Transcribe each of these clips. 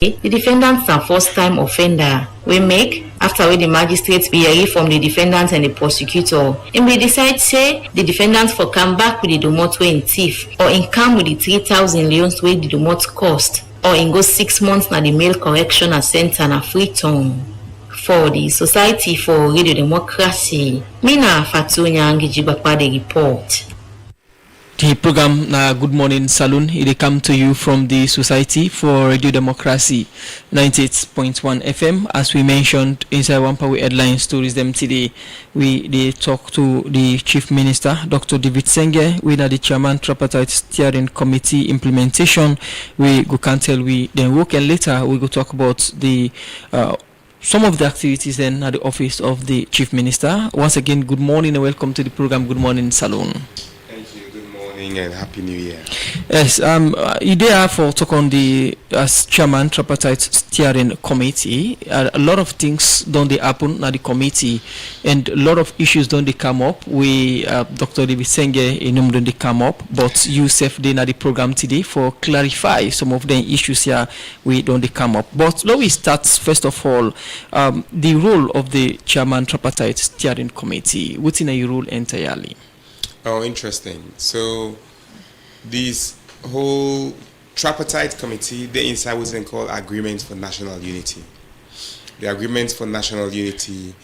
The defendants are first-time offender wey make after wey the magistrate hear from the defendant and the prosecutor, im will decide say the defendant for come back with the domot wey im thief, or im come with the 3,000 loans wey the domot cost, or im go 6 months na the male correctional center na free term. For the Society for Radio Democracy, Mina Fatunya Ngijibakwa the report. The program Good Morning Salone, it come to you from the Society for Radio Democracy 98.1 FM. As we mentioned inside one power headline stories them today, they talk to the Chief Minister, Dr. David Senge. We are the Chairman Tripartite Steering Committee implementation. We go can tell we then work, and later we go talk about the some of the activities then at the office of the Chief Minister. Once again, good morning and welcome to the program Good Morning Salone. And Happy New Year. Yes, idea for talk on the as chairman Tripartite Steering Committee. A lot of things don't they happen at the committee, and a lot of issues don't they come up. We Dr. David Senge don't they come up, but you self they at the program today for clarify some of the issues here we don't they come up. But let we start first of all the role of the chairman Tripartite Steering Committee. What's in a role entirely? Oh, interesting. So, this whole Tripartite Committee, the inside was then called Agreement for National Unity. The Agreement for National Unity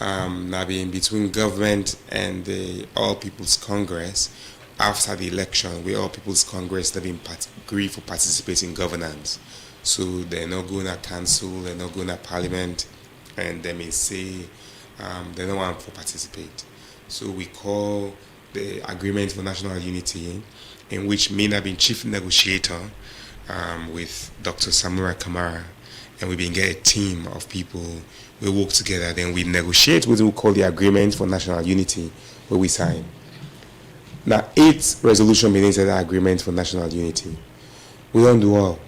now being between government and the All People's Congress after the election, where All People's Congress have been agree for participating in governance. So they're not going to council, they're not going to parliament, and they may say they don't want to participate. So we call the Agreement for National Unity, in which me have been chief negotiator with Dr. Samura Kamara, and we've been get a team of people. We work together, then we negotiate what we call the Agreement for National Unity, where we sign. Now, 8 resolutions being inside the Agreement for National Unity. We don't do all.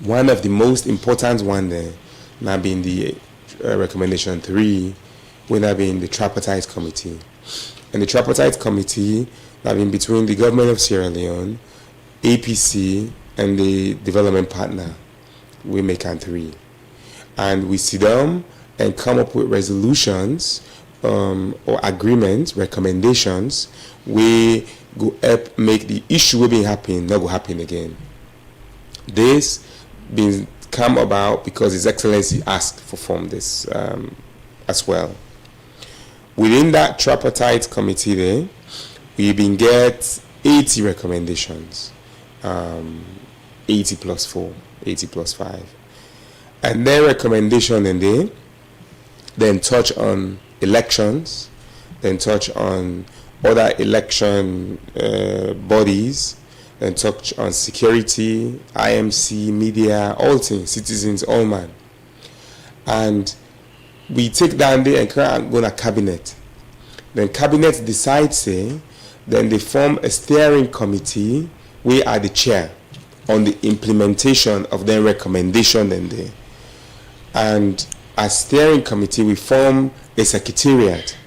One of the most important one there, now being the recommendation 3, will now be in the Tripartite Committee. And the Tripartite Committee have been between the government of Sierra Leone, APC, and the development partner, we make 3. And we sit down and come up with resolutions or agreements, recommendations, we go help make the issue will be happening, not go happen again. This been come about because His Excellency asked for form this as well. Within that Tripartite Committee there, we've been get 80 recommendations, 80 plus 4, 80 plus 5. And their recommendation in there, then touch on elections, then touch on other election bodies, then touch on security, IMC, media, all things, citizens, all man. And we take down there and go to cabinet. Then cabinet decides, say, then they form a steering committee. We are the chair on the implementation of their recommendation then there. And as steering committee, we form a secretariat.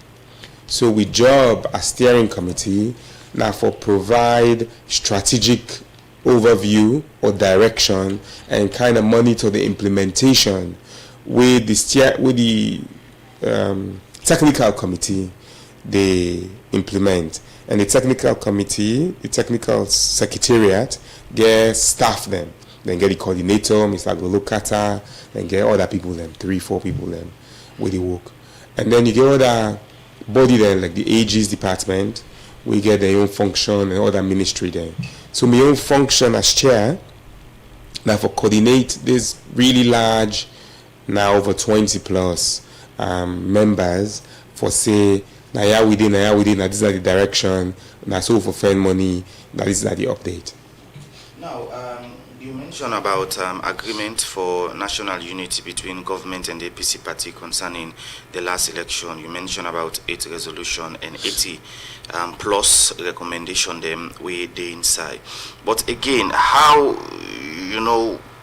So we job as steering committee now for provide strategic overview or direction and kind of monitor the implementation with the technical committee they implement. And the technical committee, the technical secretariat, they staff them. Then get the coordinator, Mr. Golokata, then get other people them, 3-4 people them with the work. And then you get other body then, like the AG's department, we get their own function and other ministry then. So my own function as chair, now for coordinate this really large, now over 20 plus members for say, now this is the direction, now so for fund money, now this is the update. Now, you mentioned about agreement for national unity between government and the APC party concerning the last election. You mentioned about 8 resolution and 80 plus recommendation them with the inside. But again, how,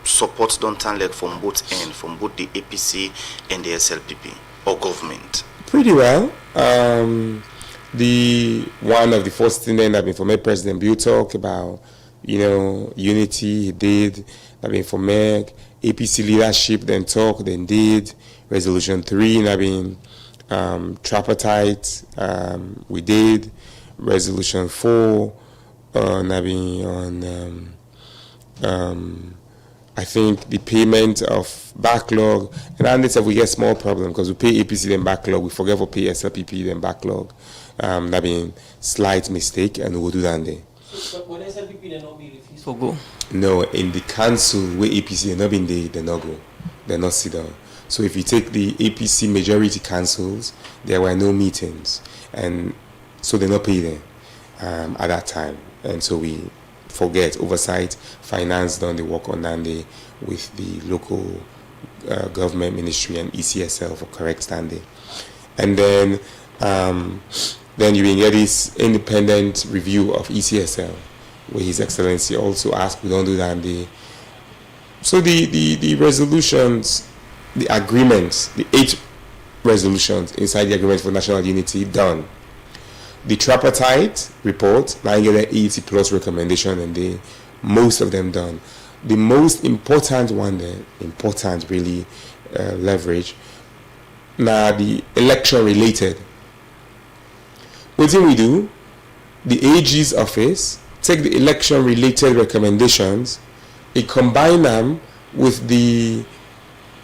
support don't turn like from both ends, from both the APC and the SLPP or government? Pretty well. The one of the first thing that been for me, President Bill talk about, unity. He did. I mean, for Meg, APC leadership then talk, then did. Resolution 3, I mean, tripartite, we did. Resolution 4, I think the payment of backlog, and then if we get small problem because we pay APC then backlog, we forget to pay SLPP then backlog. That mean slight mistake, and we'll do that there. So, but when SLPP then not be refused for go? No, in the council where APC they not been there, they not go, they not sit down. So if you take the APC majority councils, there were no meetings, and so they not pay them at that time, and so we forget oversight, finance done the work on that day with the local government ministry and ECSL for correct standing, and then you will get this independent review of ECSL, where His Excellency also asked we don't do that day. So the resolutions, the agreements, the 8 resolutions inside the agreement for national unity done. The tripartite report, now you get an 80 plus recommendation, and most of them done. The most important one then, important really leverage, now the election related. What do we do? The AG's office take the election related recommendations, it combine them with the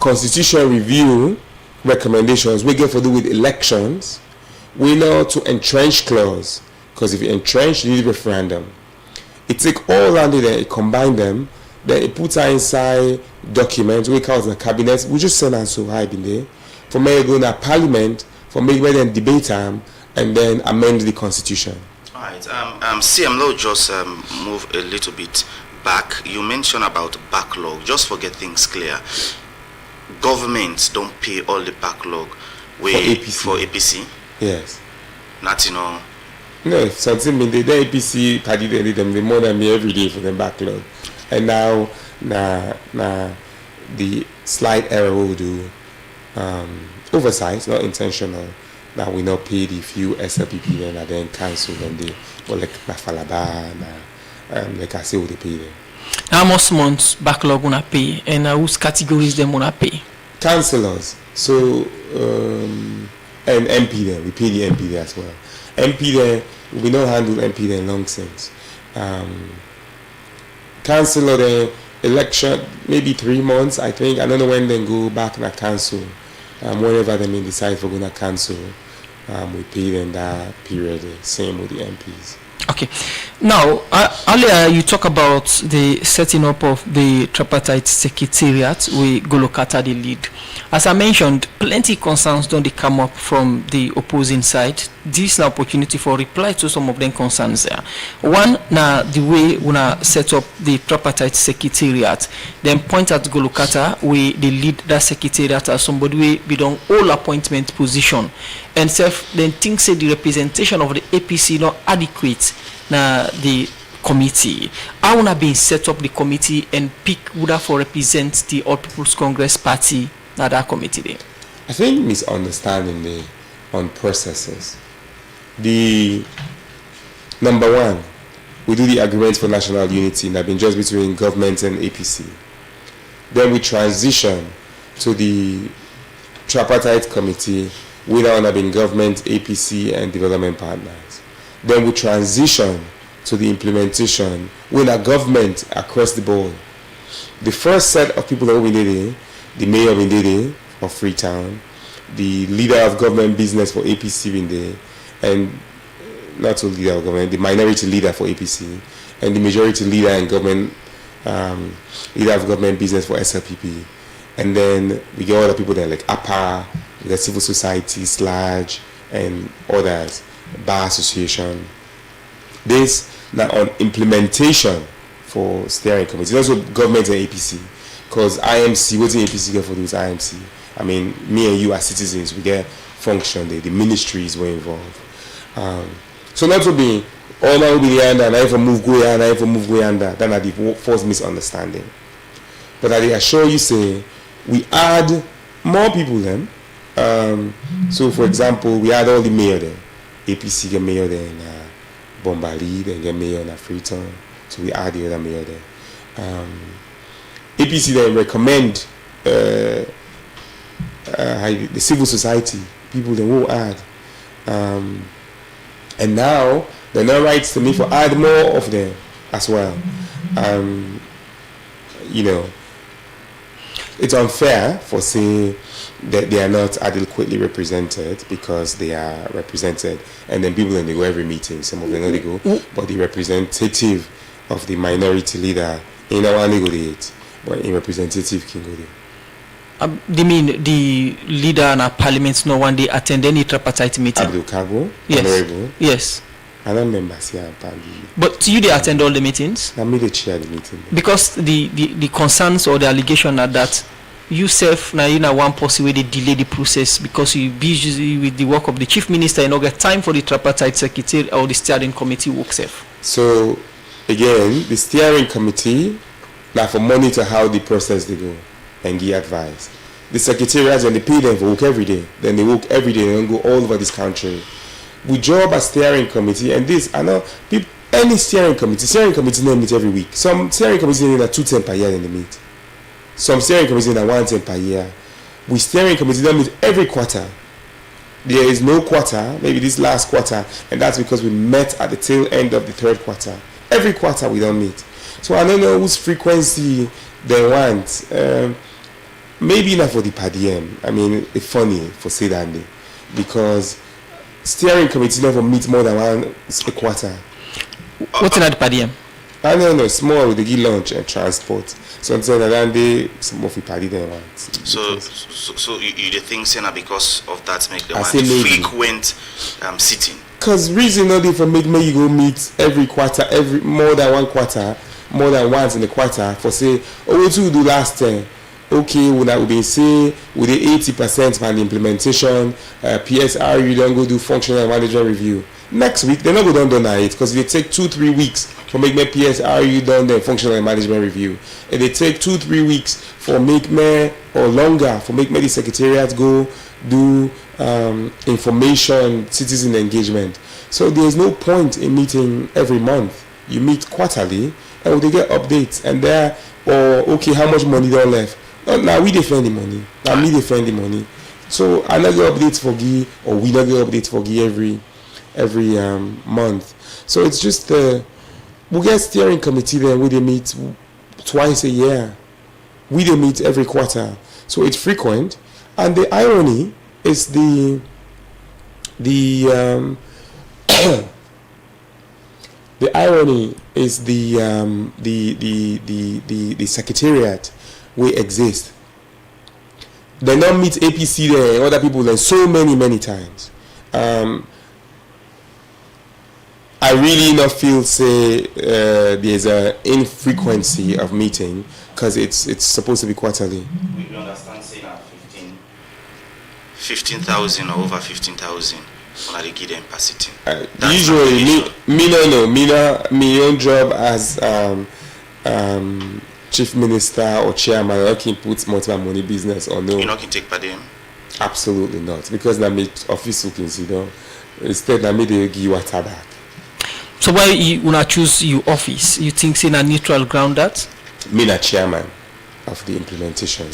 constitutional review recommendations we get for do with elections. We know to entrench clause, because if you entrench, you need a referendum. It take all under there, it combine them, then it puts inside documents, we call it the cabinet, we just send and so high in there, for me go to parliament, for me go then debate them, and then amend the constitution. Alright, CM Law just move a little bit back. You mentioned about backlog, just for get things clear. Governments don't pay all the backlog for APC. Yes. Not, you know. No, if something mean the APC party they them the more than me every day for the backlog. And now the slight error will do oversight, not intentional. Now we not pay the few SLPP and then cancel when they like Falaba like I say what they pay them. How much months backlog wanna pay, and whose categories them wanna pay? Councillors. So and MP there, we pay the MP there as well. MP there, we don't handle MP there long since. Councillor there, election maybe 3 months, I think. I don't know when they go back to council. Whenever they may decide for going to council, we pay them that period. Same with the MPs. Okay. Now, earlier you talk about the setting up of the tripartite secretariat with Golokata the lead. As I mentioned, plenty concerns don't come up from the opposing side. This is an opportunity for reply to some of them concerns there. One, now the way we set up the tripartite secretariat, then point at Golokata, we they lead that secretariat as somebody we be done all appointment position, and self then think say the representation of the APC not adequate. Now the committee, I wanna be set up the committee and pick who that for represent the All People's Congress Party. Now that committee there. I think misunderstanding the on processes. The number one, we do the agreement for national unity that been just between government and APC. Then we transition to the tripartite committee, we now have been government, APC, and development partners. Then we transition to the implementation with a government across the board. The first set of people that we did, the mayor of Indede of Freetown, the leader of government business for APC in there, and not the leader of government, the minority leader for APC, and the majority leader in government, leader of government business for SLPP. And then we get other people there like APA, the civil society, SLAG, and others, Bar Association. This now on implementation for steering committee. Also government and APC. Because IMC, what's the APC get for those IMC? I mean, me and you as citizens, we get function there. The ministries were involved. So not to be all now be the under, and I even move go and I even move go under. Then are the first misunderstanding. But I assure you, say we add more people then. So for example, we add all the mayor there. APC get mayor there in Bombali, then get mayor in Freetown. So we add the other mayor there. APC then recommend the civil society, people they will add. And now they now writes to me for add more of them as well. You know, it's unfair for saying that they are not adequately represented because they are represented, and then people, and they go every meeting, some of them not they go, but the representative of the minority leader in our negotiate, but in representative can go there. They mean the leader and our parliament no one day attend any tripartite meeting? Abdul Kago, yes. Honorable. Yes. I don't remember here. But you they attend all the meetings? I made a chair the meeting. Because the concerns or the allegation are that you self now in a one policy way they delay the process because you busy with the work of the chief minister and not get time for the tripartite secretary or the steering committee work self. So again, the steering committee now for monitor how the process they go and give advice. The secretariats and they pay them for work every day. Then they work every day and go all over this country. We job a steering committee, and this I know people, any steering committee they meet every week. Some steering committees need a 2 times per year in the meet. Some steering committees need a 1 time per year. We steering committee don't meet every quarter. There is no quarter, maybe this last quarter, and that's because we met at the tail end of the 3rd quarter. Every quarter we don't meet. So I don't know whose frequency they want. Maybe not for the per diem. I mean, it's funny for say that day because steering committee never meet more than a quarter. What's in that per diem? I don't know, small with the give lunch and transport. So until that day, some of the party they want. So you think saying because of that make them frequent sitting? Because reason not if make me you go meet every quarter, every more than 1 quarter, more than once in the quarter for say, oh what you do last time? Okay, when I would be say with the 80% by the implementation, PSR you don't go do functional management review. Next week they're not going to done it because they take 2-3 weeks for make me PSR you done the functional management review. And they take 2-3 weeks for make me or longer for make me the secretariat go do information citizen engagement. So there is no point in meeting every month. You meet quarterly and they get updates and there or okay how much money they left. Now we defend the money. Now me defend the money. So I not get updates for Guy or we not get updates for Guy every month. So it's just we get steering committee there where they meet twice a year. We they meet every quarter. So it's frequent. And the irony is the irony is the secretariat will exist. They not meet APC there and other people there so many times. I really not feel say there's a infrequency of meeting because it's supposed to be quarterly. We understand saying 15,000 or over 15,000 when I give them per sitting. Usually me own job as chief minister or chairman, I can put multiple money business or no. You not can take per diem? Absolutely not, because na me office you can see though. Instead na me they give you a tabak. So why you wanna choose your office? You think say a neutral ground that? Me na chairman of the implementation.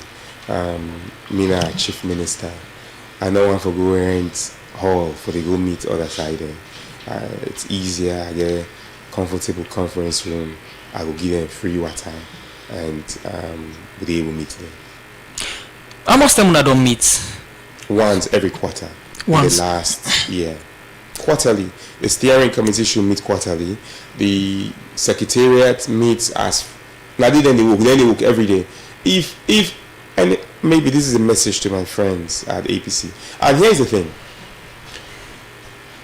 Me na chief minister. I know one for go rent hall for the go meet other side there. It's easier, I get comfortable conference room. I will give them free water and we will meet them. How much time I don't meet? Once every quarter. Once. The last year. Quarterly. The steering committee should meet quarterly. The secretariat meets as now then they work every day. If and maybe this is a message to my friends at APC. And here's the thing.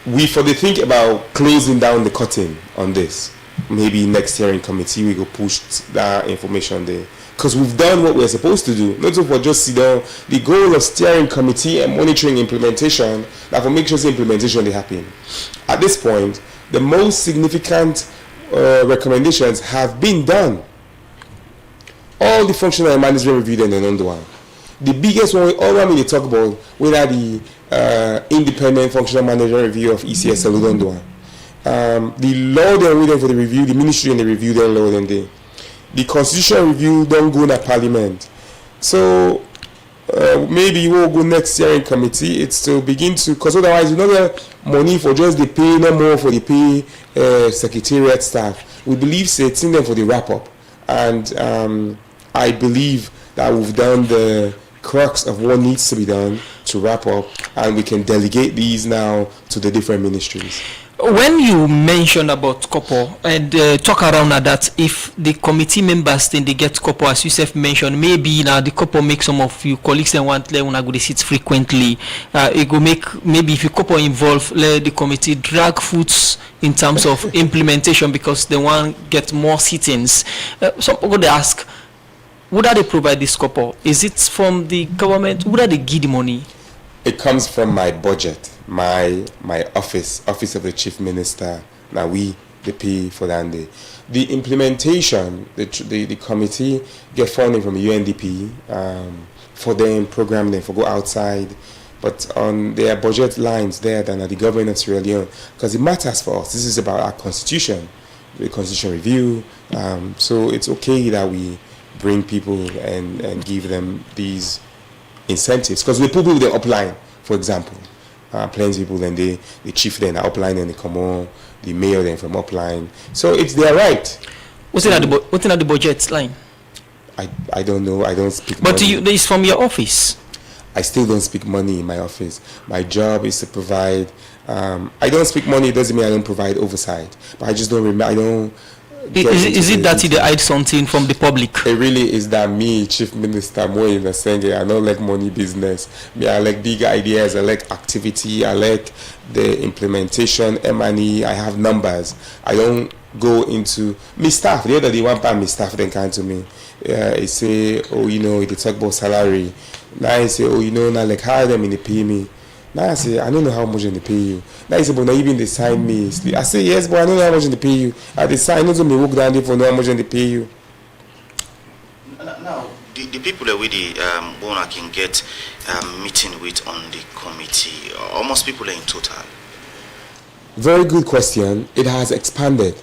We think about closing down the curtain on this. Maybe next hearing committee we go push that information there. Because we've done what we're supposed to do. Not for just sit down. The goal of steering committee and monitoring implementation, that for make sure the implementation they happen. At this point, the most significant recommendations have been done. All the functional and management review then and under one. The biggest one, all I mean they talk about, whether the independent functional management review of ECSL under one. The law they're waiting for the review, the ministry and the review they're law them there. the constitution review don't go to parliament. So maybe we'll go next year in committee. It's to begin to, because otherwise you don't get money for just the pay, no more for the pay secretariat staff. We believe it's in them for the wrap up, and I believe that we've done the crux of what needs to be done to wrap up, and we can delegate these now to the different ministries. When you mention about couple and talk around at that, if the committee members then they get couple, as you self mentioned, maybe now the couple make some of you colleagues and want let go to sit frequently. It go make maybe if you couple involved, let the committee drag foots in terms of implementation because they want get more sittings. Some people they ask, would they provide this couple? Is it from the government? Would they give the money? It comes from my budget, my office of the chief minister. Now they pay for that day. The implementation, the committee get funding from the UNDP for them, program them, for go outside, but on their budget lines there than at the government of Sierra Leone, because it matters for us. This is about our constitution, the constitution review. So it's okay that we bring people and give them these incentives, because we put people there upline, for example. Plenty people then the chief then upline and they come on, the mayor then from upline. So it's their right. What's in the budget line? I don't know. I don't speak. But money. It's from your office. I still don't speak money in my office. My job is to provide. I don't speak money. It doesn't mean I don't provide oversight. But I just don't remember. I don't. Is it that you hide something from the public? It really is that me, Chief Minister Moy Nasenge, I don't like money business. Me, I like big ideas, I like activity, I like the implementation, M&E, I have numbers. I don't go into me staff. The other day, one time, my staff then came to me. He say, oh, they talk about salary. Now I say, oh, now like hire them and they pay me. Now I say, I don't know how much they pay you. Now he say, but now even they sign me. I say, yes, but I don't know how much they pay you. They sign, not me walk down there for know how much they pay you. Now, the people that we owner can get meeting with on the committee, almost people are in total. Very good question. It has expanded.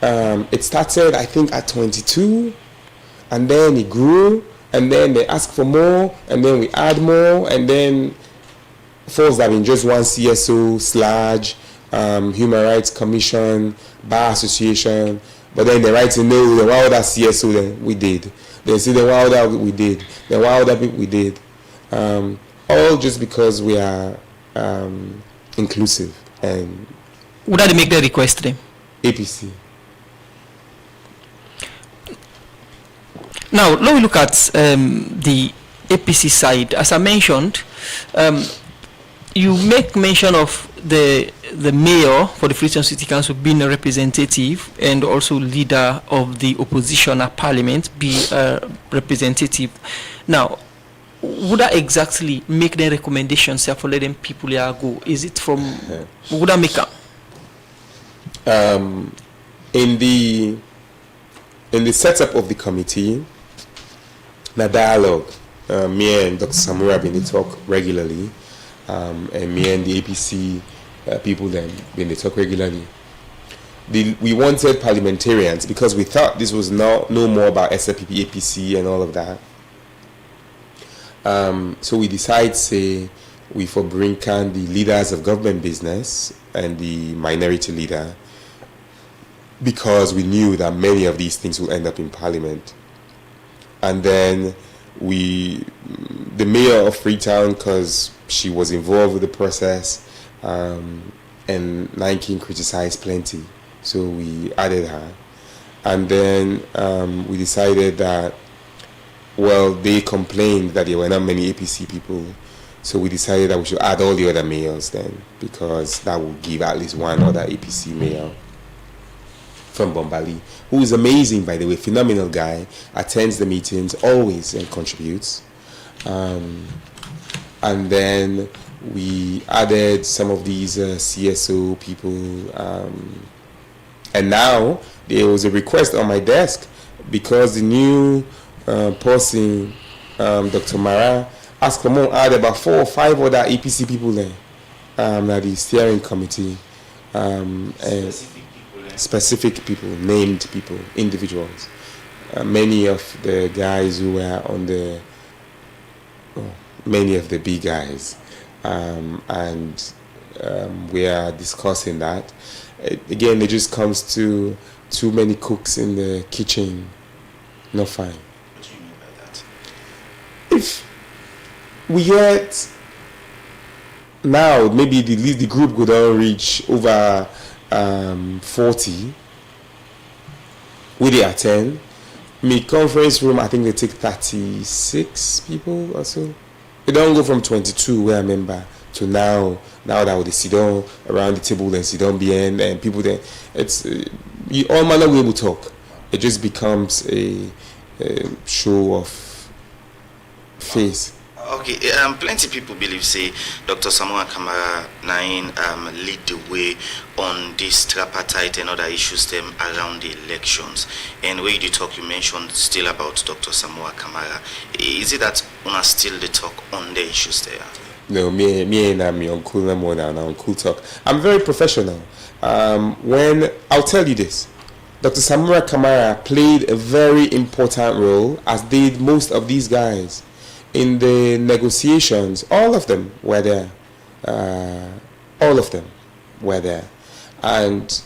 It started, I think, at 22, and then it grew, and then they ask for more, and then we add more, and then first that in just one CSO, SLAG, Human Rights Commission, Bar Association, but then they write to know the one other CSO then we did. They say the one other we did, the one other people we did. All just because we are inclusive. And would that make the request then? APC. Now, let me look at the APC side. As I mentioned, you make mention of the mayor for the Freetown City Council being a representative and also leader of the opposition at parliament be a representative. Now, would that exactly make the recommendations for letting people here go? Is it from would that make up? In the setup of the committee, the dialogue, me and Dr. Samura have been to talk regularly. And me and the APC people then when they talk regularly. We wanted parliamentarians because we thought this was no more about SLPP, APC and all of that. So we decided, say, we for bring can the leaders of government business and the minority leader, because we knew that many of these things will end up in parliament. And then the mayor of Freetown, because she was involved with the process, and Nine King criticized plenty, so we added her. And then we decided that, well, they complained that there were not many APC people, so we decided that we should add all the other mayors then, because that would give at least one other APC mayor from Bombali, who is amazing, by the way, phenomenal guy, attends the meetings always and contributes. And then we added some of these CSO people, and now there was a request on my desk because the new person, Dr. Mara, asked for more, add about 4 or 5 other APC people there at the steering committee. Specific people, named people, individuals. many of the guys who were on the, many of the big guys, and we are discussing that. Again, it just comes to too many cooks in the kitchen. Not fine. What do you mean by that? If we get now, maybe the group could all reach over 40. We they attend. Me conference room, I think they take 36 people or so. They don't go from 22 where I remember to now that they sit down around the table and sit down behind and people there. It's you all manner we will talk. It just becomes a show of face. Okay, plenty people believe say Dr. Samuel Kamara Nain lead the way on this tripartite and other issues them around the elections. And when you talk, you mentioned still about Dr. Samuel Kamara. Is it that una still the talk on the issues there? No, me and my uncle and uncle talk. I'm very professional. When I'll tell you this, Dr. Samuel Kamara played a very important role, as did most of these guys. In the negotiations, all of them were there. All of them were there. And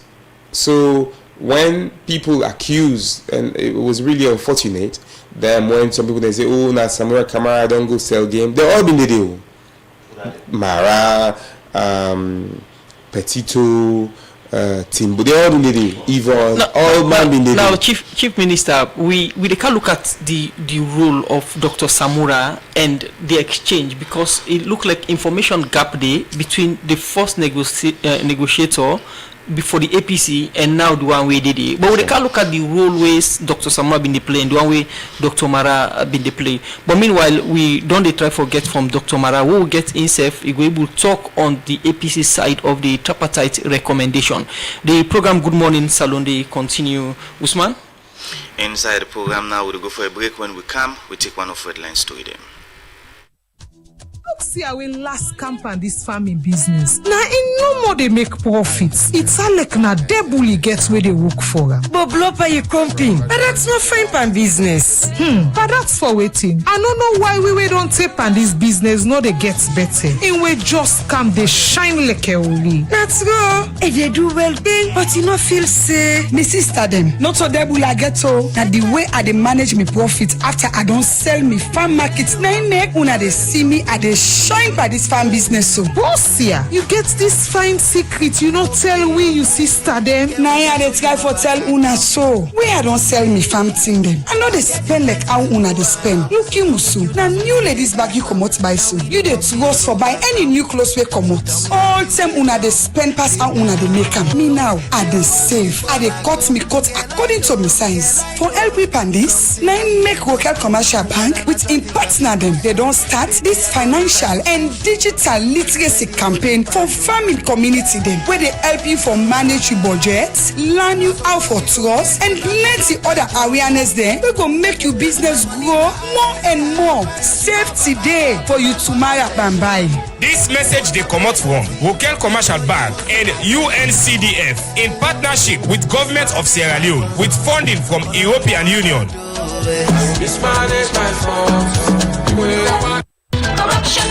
so when people accuse, and it was really unfortunate, then when some people they say, oh, now Samuel Kamara don't go sell game, they've all been the deal. Mara, Petito, Timbo, they all been the deal. Yvonne, all man been the deal. Now, Chief Minister, we can look at the role of Dr. Samura and the exchange, because it looked like information gap there between the first negotiator before the APC and now the one way did it. But we can look at the role ways Dr. Samura been the play and the one way Dr. Mara been the play. But meanwhile, we don't try forget from Dr. Mara. We will get himself, we will able to talk on the APC side of the tripartite recommendation. The program Good Morning Salone, they continue. Usman? Inside the program now, we'll go for a break. When we come, we take one of Redline story them. See our last camp and this farming business. Now in no more they make profits. It's all like na debully gets where they work for. But blow you comping. But that's not fine pan business. But that's for waiting. I don't know why we don't tape on this business. No, they get better. And we just come they shine like a only. That's go. If they do well thing, but you not feel say. Me sister them. Not so debully I get so that the way I they manage me profit after I don't sell me farm markets. Now make una they see me at the shine by this farm business so. Boss here, you get this fine secret, you not tell we you sister them. Now yeah, they try for tell una so. Where I don't sell me farm thing them. I know they spend like how una they spend. Look you musu. Now new ladies bag you come out by so. You they trust for buy any new clothes we come out. All time una they spend past how una they make them. Me now, I they save. I they cut me cut according to me size. For help me pan this, now make local commercial bank with in partner them. They don't start this financial and digital literacy campaign for farming community them, where they help you for manage your budget, learn you how for trust, and plenty other awareness there. We go make your business grow more and more. Save today for you tomorrow and buy. This message they come out from Local Commercial Bank and UNCDF in partnership with Government of Sierra Leone with funding from European Union. This man is my fault. Corruption.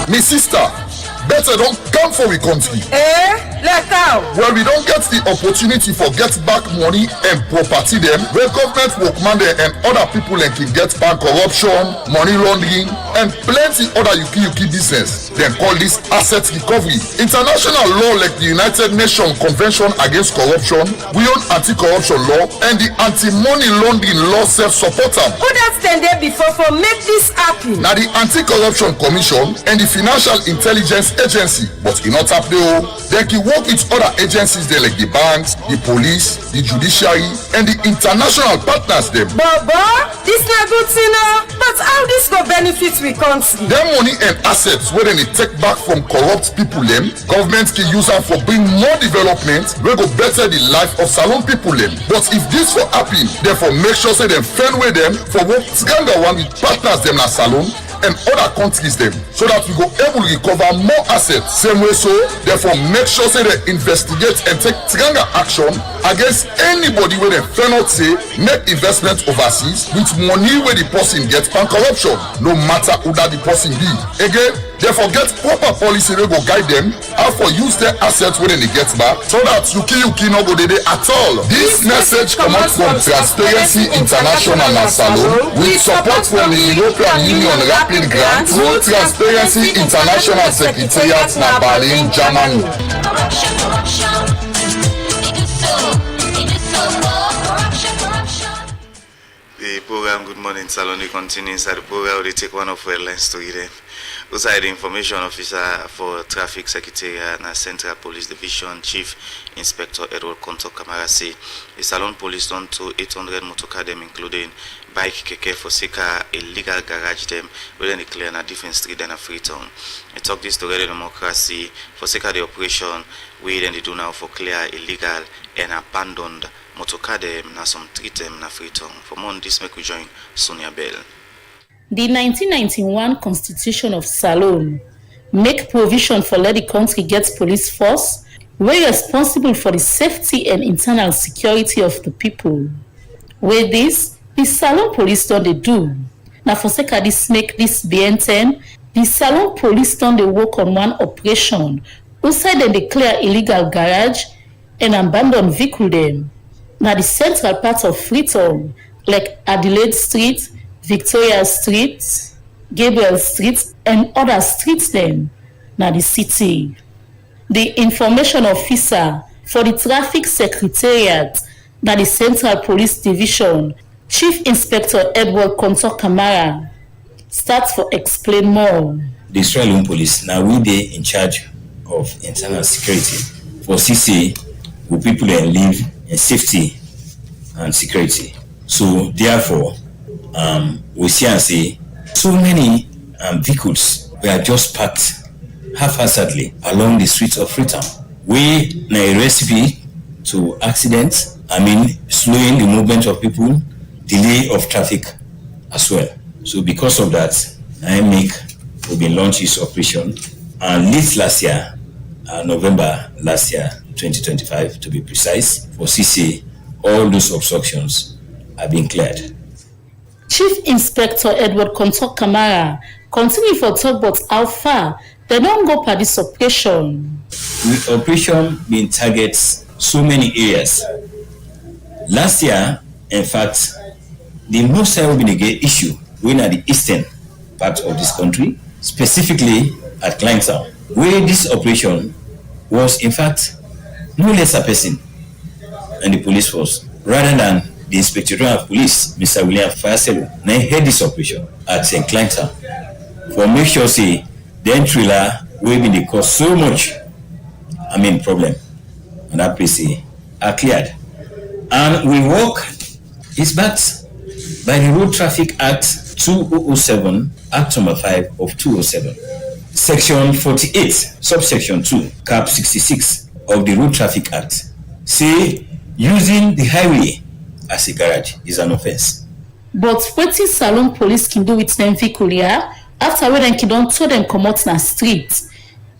Me sister, better don't come for we country. Let out. Where we don't get the opportunity for get back money and property them, where government workman there and other people like can get back corruption, money laundering, and plenty other yuki business. Then call this asset recovery. International law like the United Nations Convention Against Corruption, we own anti-corruption law, and the anti-money laundering law self-support them. Who that stand there before for make this happen? Now the Anti-Corruption Commission and the Financial Intelligence Agency, but in not happen though. They can work with other agencies there like the banks, the police, the judiciary, and the international partners them. Baba, this not good to know. But how this go benefit we country? Their money and assets where they take back from corrupt people them, governments can use them for bring more development, we go better the life of Salone people them. But if this for happen, therefore make sure say them friend with them for work together one with partners them na Salone and other countries them, so that we go able to recover more assets. Same way so, therefore make sure say they investigate and take stronger action against anybody where they fail not say make investment overseas with money where the person gets pan corruption, no matter who that the person be. Again, therefore get proper policy wey go guide them how for use their assets when they get back, so that yuki no go dey at all. This message comes from Transparency International Salone with support from the European Union Rapid Grant through Transparency International Secretariat na Berlin, Germany. The program Good Morning Salone continues. At the program, we take one of our headlines story then. Also, the information officer for Traffic Secretariat and Central Police Division Chief Inspector Edward Konto Kamara say the Salone Police done to 800 motorcar them, including bike, keke, for sika illegal garage them, where they clear on a different street than a Freetown. I talk this to Radio Democracy for sika the operation we then they do now for clear illegal and abandoned motorcar them na some treat them na Freetown. For more on this, make we join Sonia Bell. The 1991 Constitution of Salone make provision for let the country get police force wey responsible for the safety and internal security of the people. With this, the Salone police don dey do. Now for sake of this make this BN10, the Salone police don dey work on one operation outside dem dey clear illegal garage and abandoned vehicle them. Now the central part of Freetown, like Adelaide Street, Victoria Street, Gabriel Street, and other streets then, now the city. The information officer for the Traffic Secretariat, now the Central Police Division, Chief Inspector Edward Konto Kamara, starts for explain more. The Australian Police, now we they in charge of internal security. For CC, we people that live in safety and security. So therefore, we see and say so many vehicles were just parked haphazardly along the streets of Freetown. We na a recipe to accidents, slowing the movement of people, delay of traffic as well. So because of that, we've been launched this operation, and late last year, November last year, 2025 to be precise, for CC, all those obstructions have been cleared. Chief Inspector Edward Konto Kamara continue for talk about how far they don't go per this operation. The operation been targets so many areas. Last year, in fact, the most significant issue went at the eastern part of this country, specifically at Kleintown, where this operation was in fact no less a person than the police force, rather than the Inspector General of Police, Mr. William Fayaselu, now head this operation at St. Kleintown for make sure say the entry will be cause so much problem on that place are cleared. And we work is backed by the Road Traffic Act 2007, Act number 5 of 2007, Section 48, subsection 2, Cap 66 of the Road Traffic Act, say using the highway as a garage is an offense. But wetin Salone police can do with them vehicle here after when they don't tow them come out na street,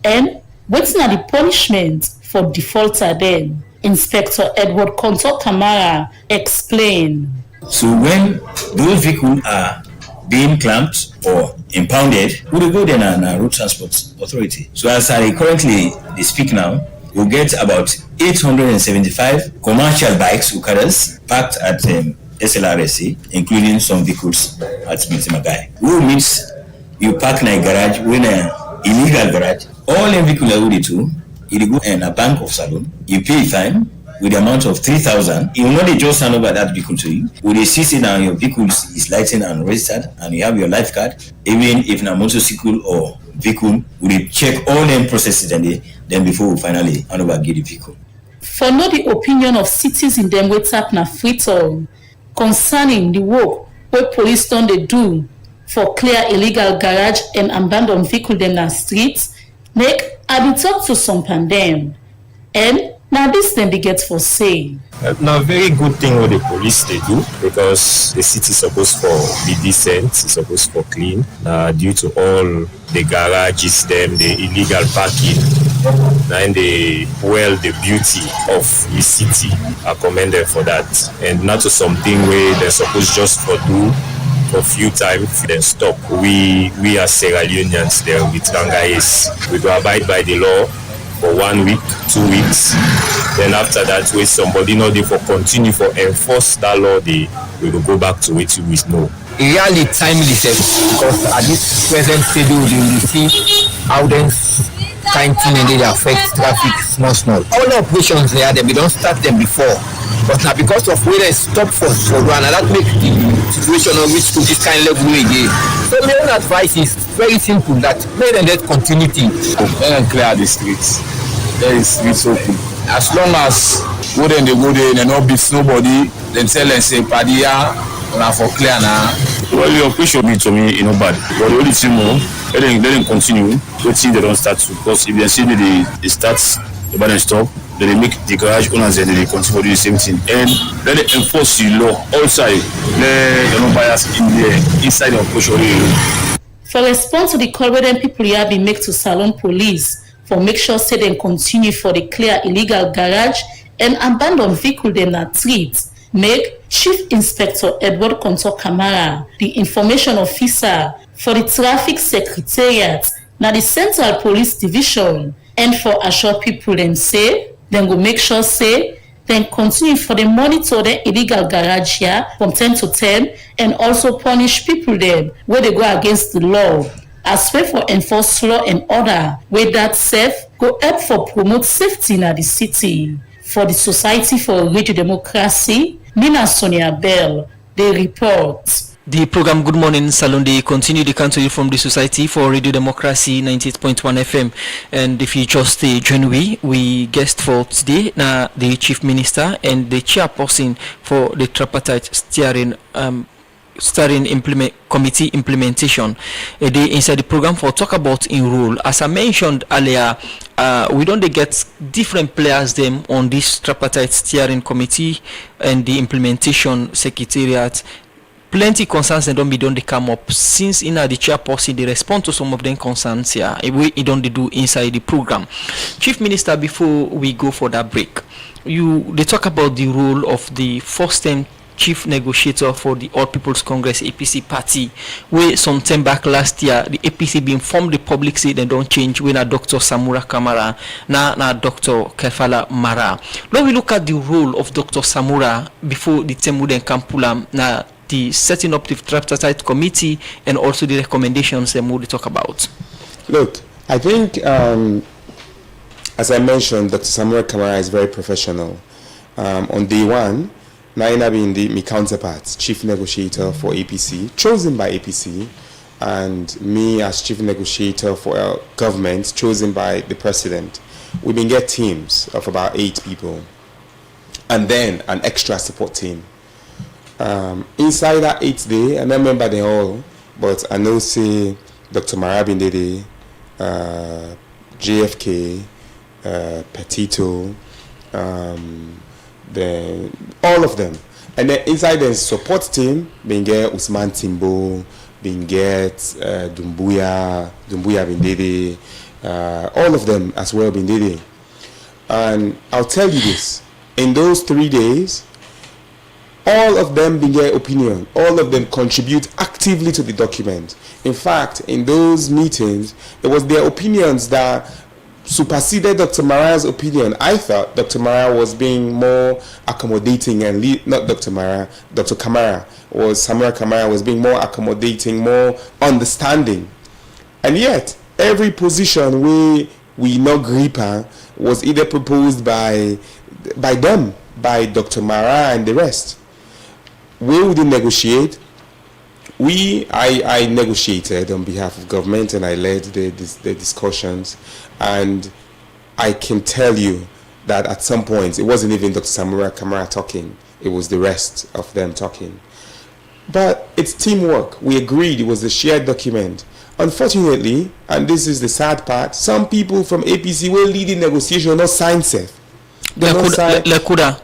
and wetin are the punishment for defaulter then? Inspector Edward Konto Kamara explain. So when those vehicles are being clamped or impounded, we will go there na Road Transport Authority. So as I currently speak now, we'll get about 875 commercial bikes, Okadas, parked at SLRSC, including some vehicles at Mitimagai. Who means you park in a garage, when an illegal garage, all the vehicles are ready to, you go in a bank of Salone, you pay a fine with the amount of 3,000. You will not just hand over that vehicle to you. With the CC now, your vehicle is licensed and registered, and you have your life card. Even if a motorcycle or vehicle, we check all them processes then before we finally hand over the vehicle. For know the opinion of cities in them what's up na Freetown concerning the work where police don't they do for clear illegal garage and abandoned vehicle them na streets, make I be talk to some pandem, and Now this then they get for say. Now, very good thing what the police they do, because the city is supposed to be decent, it's supposed to be clean, due to all the garages, them, the illegal parking, and the beauty of the city. I commend them for that, and not to something where they're supposed just for do for a few times, then stop. We as Sierra Leoneans there with Gangais, we go abide by the law for 1 week, 2 weeks. Then after that, wait somebody know they for continue for enforce that law, we will go back to it we know. Really timely because at this present stage they will see how them kind thing and they affect traffic small. All the operations they don't start them before. But now because of where they stop for one, and that makes the situation of reach to this kind of level again. So my own advice is very simple, that let them get continuity. Let them clear the streets. Let the streets open. As long as go there, they not beat nobody, then tell and say, Padia, for clear now. Well, your push me to me, bad. But the only thing more, let them continue. Let's see they don't start to, because if they see they start, the bad and stop. Then they make the garage owners and they continue to do the same thing. And then they enforce the law outside. They don't bias in there, inside the push. For response to the call where people here be make to Salone police for make sure say them continue for the clear illegal garage and abandoned vehicle them that treat. Make Chief Inspector Edward Konto Kamara, the information officer for the Traffic Secretariat, now the Central Police Division, and for assure people them say, then go make sure say, then continue for the monitor the illegal garage here from 10 to 10 and also punish people them where they go against the law. As well for enforce law and order, where that safe go help for promote safety in the city. For the Society for Radio Democracy, Nina Sonia Bell, they report. The program Good Morning Salone, they continue to come to you from the Society for Radio Democracy 98.1 FM. And if you just join we guest for today now the Chief Minister and the Chairperson for the Tripartite Steering Committee implementation. They inside the program for talk about in role. As I mentioned earlier, we don't get different players them on this Tripartite Steering Committee and the implementation secretariat. Plenty concerns and don't come up since in the chairperson they respond to some of them concerns here. We don't do inside the program. Chief Minister, before we go for that break, they talk about the role of the first time chief negotiator for the All People's Congress APC party, where some time back last year the APC been informed the public say they don't change when Dr. Samura Kamara na Dr. Kefala Mara. Now we look at the role of Dr. Samura before the Temuden Kampulam na the setting up the tripartite committee and also the recommendations that we talk about. Look, I think as I mentioned, Dr. Samura Kamara is very professional. On day one, Naina being my counterpart, chief negotiator for APC, chosen by APC, and me as chief negotiator for our government, chosen by the president. We've been get teams of about 8 people, and then an extra support team. Inside that 8 day, I don't remember them all, but I know say Dr. Marabindede, JFK, Petito, then all of them, and then inside the support team, being get Usman Timbo, being get Dumbuya Bindede, all of them as well Bindede. And I'll tell you this: in those 3 days, all of them bring their opinion. All of them contribute actively to the document. In fact, in those meetings, it was their opinions that superseded Dr. Mara's opinion. I thought Dr. Mara was being more accommodating and not Dr. Mara, Dr. Kamara Samura Kamara was being more accommodating, more understanding. And yet, every position we not gripper was either proposed by them, by Dr. Mara and the rest. We wouldn't negotiate. I negotiated on behalf of government and I led the discussions, and I can tell you that at some points it wasn't even Dr. Samura Kamara talking, it was the rest of them talking. But it's teamwork. We agreed it was a shared document. Unfortunately, and this is the sad part, some people from APC were leading negotiation not sign safe. Lekuda.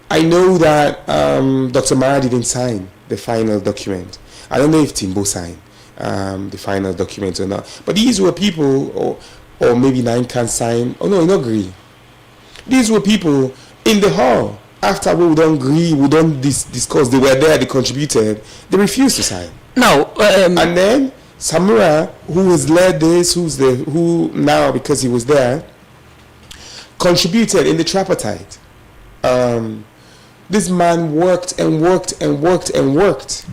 I know that Dr. Mara didn't sign the final document. I don't know if Timbo signed the final document or not. But these were people, or maybe Nine can sign. Oh no, not agree. These were people in the hall. After we don't agree, we don't discuss. They were there, they contributed. They refused to sign. Now, and then Samura, who has led this, who now, because he was there, contributed in the tripartite. This man worked and worked and worked and worked.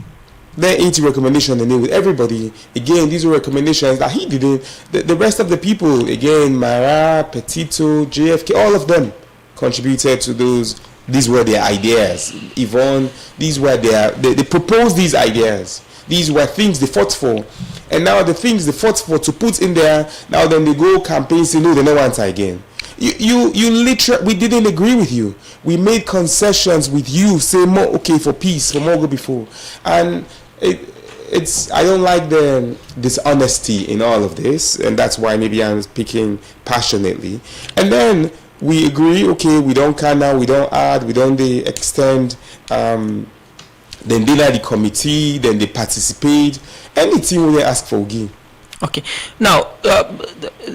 There ain't a recommendation and with everybody. Again, these were recommendations that he didn't. The rest of the people, again, Mara, Petito, JFK, all of them contributed to those. These were their ideas. Yvonne, these were they proposed these ideas. These were things they fought for. And now the things they fought for to put in there, now then they go campaign say no, they don't want it again. You literally, we didn't agree with you. We made concessions with you, say more okay for peace, for more go before. And it's I don't like the dishonesty in all of this, and that's why maybe I'm speaking passionately. And then we agree, okay, we don't can now, we don't add, we don't extend, then they like the committee, then they participate. Anything we ask for, give. Okay. Now,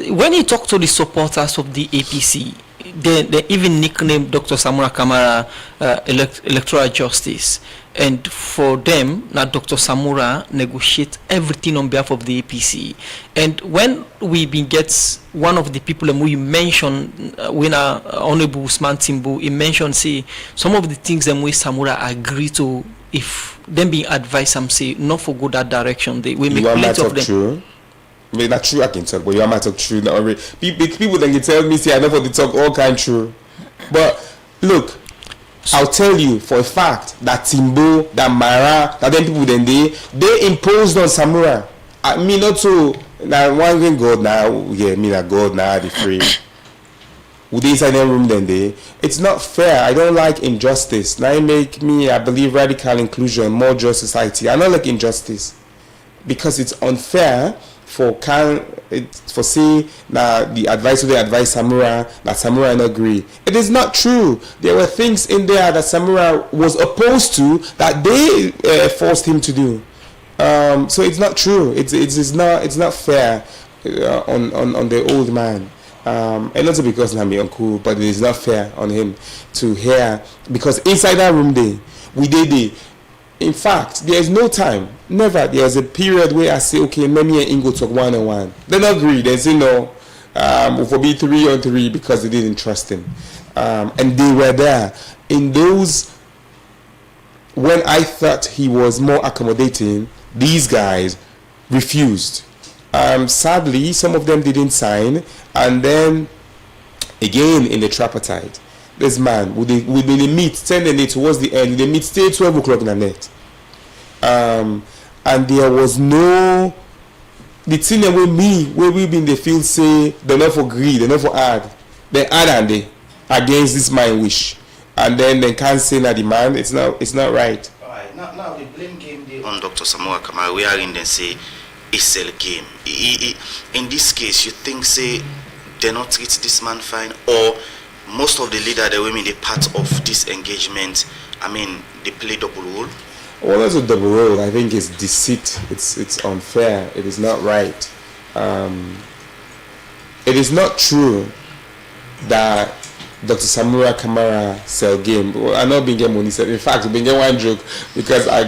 when you talk to the supporters of the APC, they even nicknamed Dr. Samura Kamara Electoral Justice. And for them, now Dr. Samura negotiates everything on behalf of the APC. And when we get one of the people we mentioned, when Honorable Usman Timbo, he mentioned, say, some of the things that we Samura agree to, if them being advised, some say, not for go that direction, they will make plenty of them. True. I mean, not true, I can talk, but you might talk true. Not already. People then can tell me, say, I know for the talk all kind true. But look, I'll tell you for a fact that Timbo, that Mara, that them people then they imposed on Samura. I mean, not so now one thing God now, yeah, me that God now the free. Would they inside their room then they? It's not fair. I don't like injustice. Now it make me, I believe radical inclusion, more just society. I don't like injustice because it's unfair for say that the advice they advise Samura that Samura not agree. It is not true. There were things in there that Samura was opposed to that they forced him to do. So it's not true. It's not fair on the old man. And not because I'm uncle, but it is not fair on him to hear, because inside that room we did. In fact, there is no time, never. There's a period where I say, okay, Memi and Ingo talk 1-on-1. They don't agree. They say no. For be 3-on-3 because they didn't trust him. And they were there in those. When I thought he was more accommodating, these guys refused. Sadly, some of them didn't sign. And then again in the tripartite, this man would they meet 10 and 8 towards the end, they meet stay 12 o'clock in the night. And there was no the thing that with me where we been the field say they're not for greed, they're not for add. They add and they against this my wish. And then they can't say na demand, it's not right. Alright, now the blame game day on Dr. Samura Kamara, we are in the say it's a game. In this case, you think say they not treat this man fine, or most of the leaders that women they part of this engagement, I mean, they play double role? Well, that's a double role. I think it's deceit. It's unfair. It is not right. It is not true that Dr. Samura Kamara sell game. Well, I not been get money. In fact, we been get one joke because I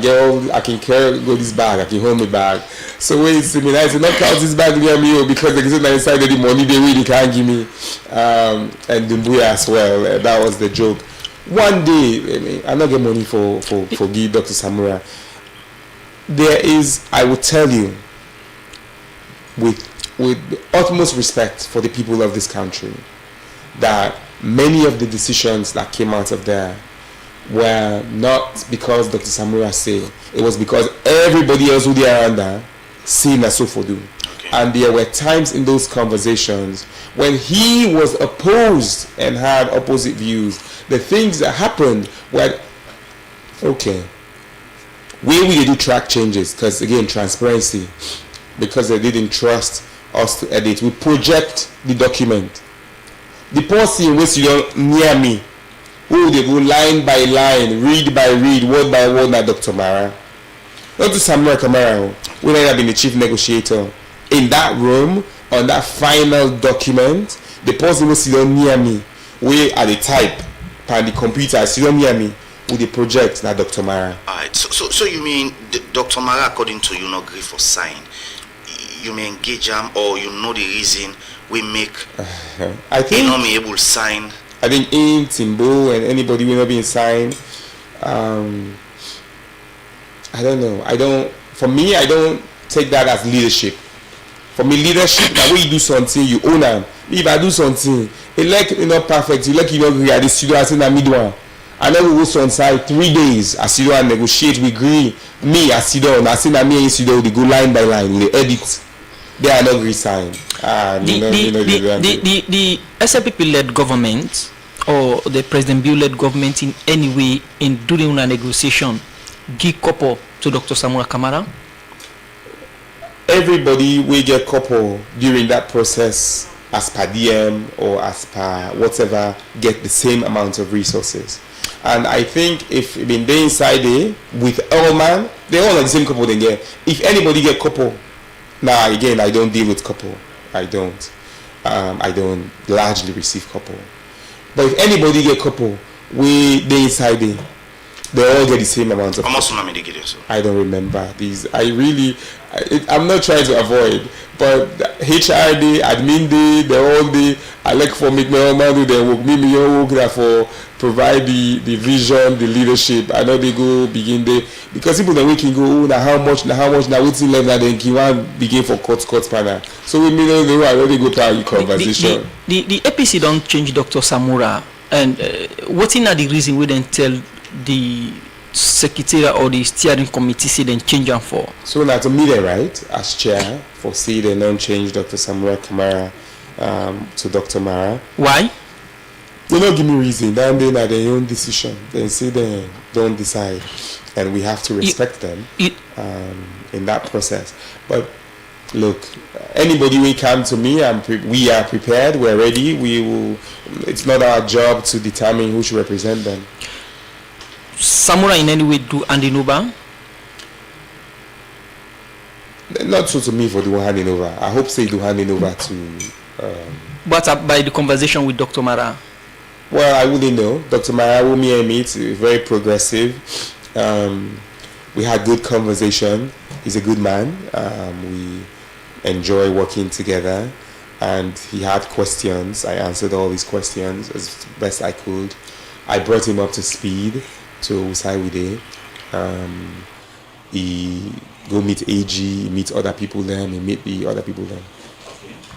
can carry go this bag. I can hold me bag. So when it's me, I say not count this bag near me because they get inside the money they really can't give me. And Dumbuya as well. That was the joke. One day, I not get money for give Dr. Samura. There is, I will tell you, with utmost respect for the people of this country, that many of the decisions that came out of there were not because Dr. Samura said. It was because everybody else who they are under seen as so for do. And there were times in those conversations when he was opposed and had opposite views. The things that happened were, okay, where we do track changes, because again, transparency, because they didn't trust us to edit. We project the document. the person wey sit near me, who dey go line by line, read by read, word by word, na Dr. Mara. Not to Samuel Kamara, who had been the chief negotiator. In that room, on that final document, the person who sit near me, we at the type, and the computer sit near me, with the project, na Dr. Mara. Alright, so you mean Dr. Mara, according to you, not agree for sign? You may engage him, or you know the reason we make I think not be able to sign? I think in Timbo and anybody will not be signed. I don't know. For me, I don't take that as leadership. For me, leadership, that when you do something, you own them. If I do something, you not perfect, you not agree at the studio, I say na midwan. I never go on site 3 days. I sit down and negotiate. We agree. Me, I sit down. I say na me and sit down. We go line by line. We edit. They are not re-signed. The SLPP-led government or the President Bill-led government in any way in doing a negotiation give couple to Dr. Samuel Kamara? Everybody will get couple during that process as per DM or as per whatever get the same amount of resources. And I think if been there inside there with all man, they all are the same couple they get. If anybody get couple, now again I don't deal with couple. I don't largely receive couple. But if anybody get couple, they inside there, they all get the same amount of. I don't remember these. I'm not trying to avoid, but HR day, admin day, they all day. I like for make my own man do them work. Me work that for provide the vision, the leadership. I know they go begin there because people that we can go now how much now waiting left now then can one begin for court panel. So we know I already go to our conversation. The APC don't change Dr. Samura, and what in are the reason we then tell the secretariat or the steering committee say then change them for? So now to me they right as chair for say they don't change Dr. Samuel Kamara to Dr. Mara. Why? They don't give me reason. Then they are their own decision. They say they don't decide, and we have to respect them in that process. But look, anybody will come to me. We are prepared. We're ready. We will. It's not our job to determine who should represent them. Samura in any way do handing over? Not so to me for the one handing over. I hope say do handing over to. But by the conversation with Dr. Mara? Well, I wouldn't know. Dr. Mara, who me and meet, very progressive. We had good conversation. He's a good man. We enjoy working together. And he had questions. I answered all his questions as best I could. I brought him up to speed to Usaiwide. He go meet AG, meet other people there, and he meet the other people there.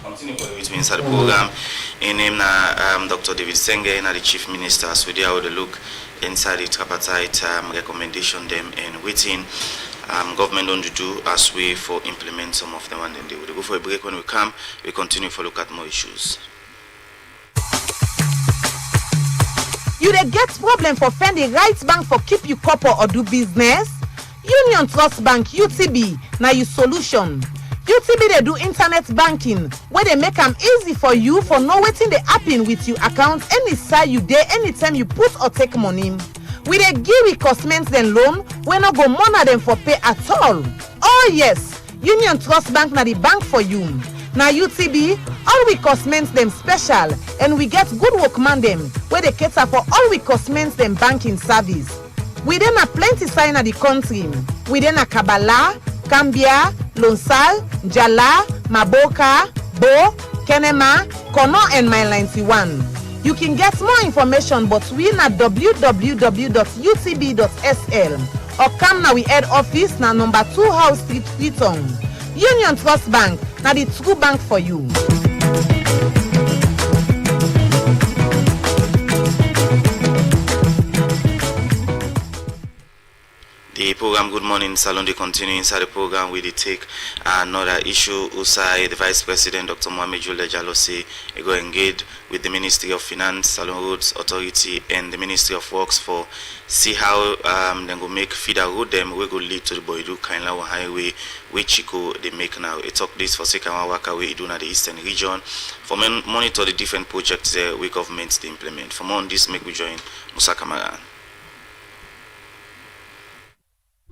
Continue with me inside the program. In name Dr. David Senge, the Chief Minister, as we do the look inside the Tripartite recommendation them and waiting government don't do as we for implement some of them, and then they will go for a break. When we come, we continue for look at more issues. You dey get problem for find the right bank for keep you couple or do business? Union Trust Bank UTB na your solution. UTB they do internet banking where they make them easy for you for know wetin dey happen with your account any side you dey anytime you put or take money. We dey give reimbursement then loan we no go monitor them for pay at all. Oh yes, Union Trust Bank na the bank for you. Now UTB, all we cosments them special and we get good workman them where they cater for all we cosments them banking service. We then a plenty sign of the country. We then a Kabbalah, Cambia, Lonsal, Jala, Maboka, Bo, Kenema, Kono and Mile 91. You can get more information but we na www.utb.sl or come now we head office na number 2 House Street, Freetown. Union Trust Bank, now the true bank for you. The program Good Morning Salone, they continue inside the program where they take another issue. Usai, the Vice President, Dr. Mohamed Julde Jallow, say he go engage with the Ministry of Finance, Salone Roads Authority, and the Ministry of Works for see how they go make feeder road them we go lead to the Boydu Kainlawa Highway, which Chico they make now. It talk this for Sekawa Waka we do na the Eastern region for monitor the different projects we governments they implement. For more on this, make we join Musa Kamaran.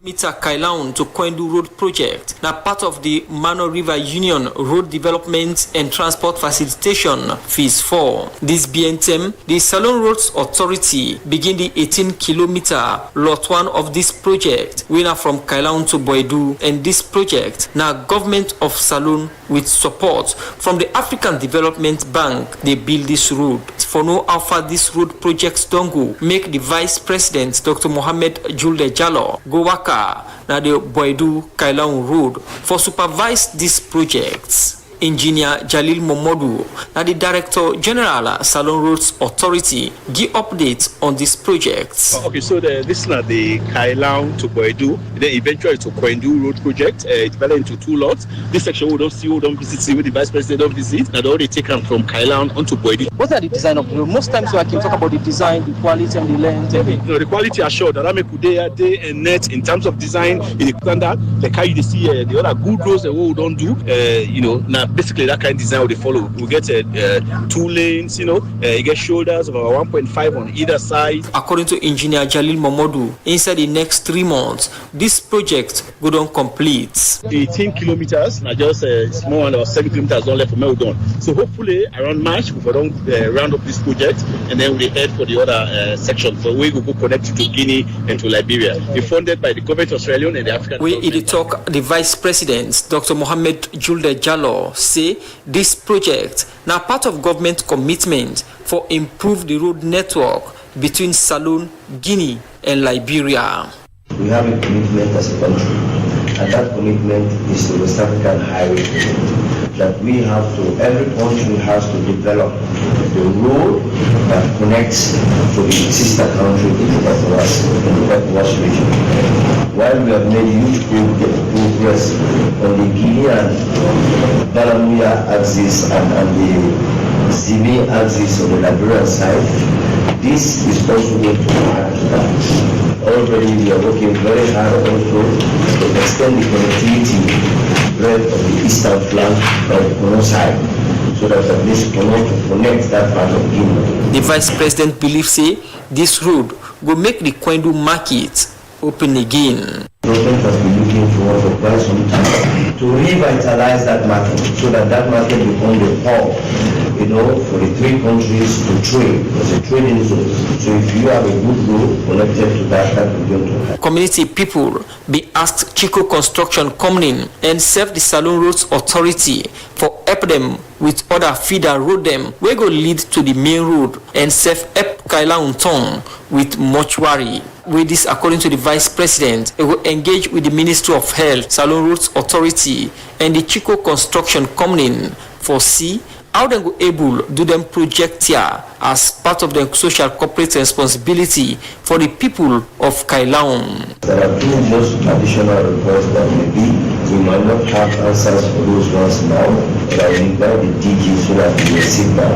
Meter Kailaun to Kwendu Road project, now part of the Mano River Union Road Development and Transport Facilitation Phase 4. This BNTM, the Salone Roads Authority, begin the 18-kilometer lot 1 of this project, winner from Kailaun to Boydu, and this project, now government of Salone with support from the African Development Bank, they build this road. For no how far this road projects don't go, make the Vice President, Dr. Mohamed Julde Jallow, go waka na the Boydu Kailaun Road for supervise these projects. Engineer Jalil Momodu, na the Director General Salone Roads Authority, give updates on this project. Okay, so this is the Kailaun to Boydu, then eventually to Kwendu Road project. It's divided into 2 lots. This section we don't visit, with the Vice President don't visit. Now they already taken from Kailaun onto Boydu. What are the design of the road? Most times I can talk about the design, the quality, and the length. The quality assured that I make day and net in terms of design. In the standard, the car you see the other good roads that we don't do. Now. Basically, that kind of design they follow. We get 2 lanes, you get shoulders of about 1.5 on either side. According to Engineer Jalil Momodu, inside the next 3 months, this project will on complete. 18 kilometers, now just small and about 7 kilometers on left for Meldon. So hopefully around March we will round up this project and then we head for the other section. So we will go connect to Guinea and to Liberia. It's funded by the government of Australia and the African. We in the talk, the Vice President, Dr. Mohamed Julde Jallow, say this project now part of government commitment for improve the road network between Salone, Guinea and Liberia. We have a commitment as a country, and that commitment is to the West African Highway, that we have to, every country has to develop the road that connects to the sister country in the Electoral region. While we have made huge progress on the Guinean Balamuya axis and the Zimi axis on the Liberian side, this is also going to add to that. Already we are working very hard also to extend the connectivity breadth of the eastern flank of the Kono side, so that at least Kono to connect that part of Guinea. The Vice President believes say this road will make the Kwendu market open again. The government has been looking for quite some time to revitalize that market, so that that market becomes the hub, for the 3 countries to trade. It's a trading zone. So if you have a good road connected to that will go to help. Community people be asked Chico Construction Company and serve the Salone Roads Authority for help them with other feeder road them we go lead to the main road and serve help Kailaun town with mortuary. With this, according to the Vice President, it will engage with the Ministry of Health, Salone Roads Authority, and the Chico Construction Company for see how they go able to do them project here as part of their social corporate responsibility for the people of Kailaun. There are 2 just additional requests that maybe we might not have answers for those ones now, but I will invite the DG so that we will sit down.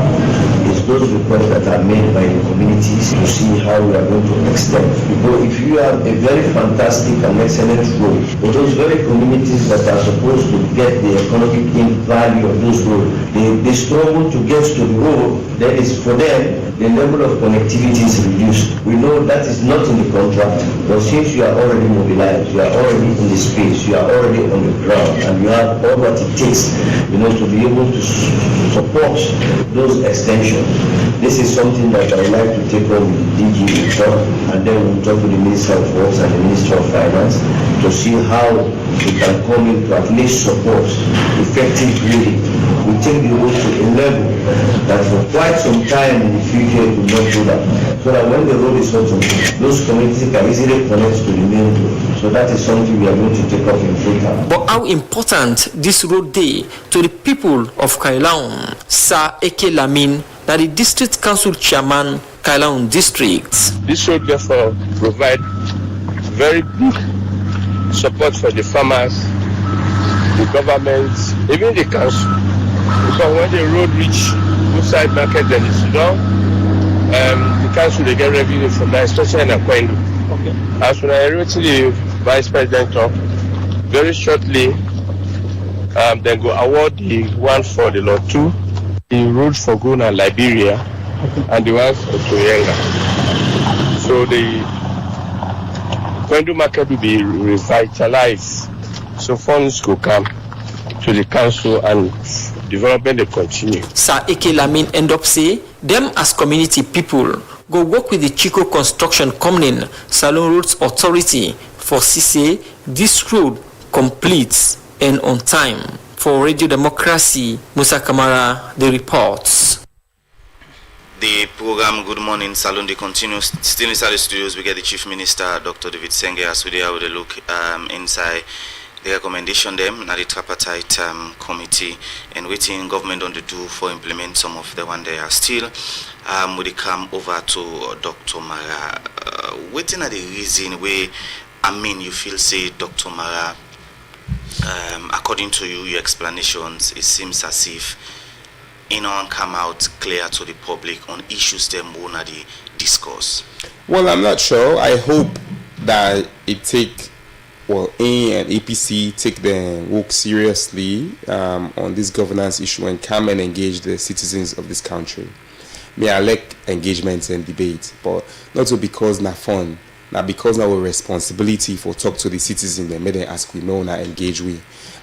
It's those requests that are made by the communities to see how we are going to extend. Because if you have a very fantastic and excellent road, for those very communities that are supposed to get the economic value of those roads, they struggle to get to the road, then it's for them the level of connectivity is reduced. We know that is not in the contract, but since you are already mobilized, you are already in the space, you are already on the ground, and you have all what it takes, to be able to support those extensions. This is something that I would like to take on with the DG and then we'll talk to the Minister of Works and the Minister of Finance to see how we can come in to at least support effective grading. We take the road to a level that for quite some time in the future it will not do that. So that when the road is open, those communities can easily connect to the main road. So that is something we are going to take up in full time. But how important this road day to the people of Kailaun? Sir Eke Lamin, that the District Council Chairman, Kailaun District. This road therefore provide very big support for the farmers, the government, even the council. Because when the road reach outside market, then it's done. The council they get revenue from that, especially in Akwendo. Okay. As when I wrote to the vice president talk, very shortly, they go award the one for the Lot 2, the road for Ghana, Liberia, and the one for Toyenga. So the Akwendo market will be revitalized. So funds will come to the council and development will continue. Sir Eke Lamin end up say, them as community people go work with the Chico Construction Company, Salone Roads Authority for CC this road completes and on time. For Radio Democracy, Musa Kamara, the reports. The program Good Morning Salone they continues still inside the studios. We get the Chief Minister, Dr. David Senge, as we have a look inside the recommendation them na the Tripartite committee and waiting government on the do for implement some of the one they are still. We come over to Dr. Mara. Waiting at the reason where you feel say Dr. Mara. According to you, your explanations, it seems as if come out clear to the public on issues them wanna discuss. Well, I'm not sure. I hope that it take A and APC take the work seriously on this governance issue and come and engage the citizens of this country. I like engagement and debate, but not because na fun. Now, because now our responsibility for talk to the citizens, they made them ask we know now engage we.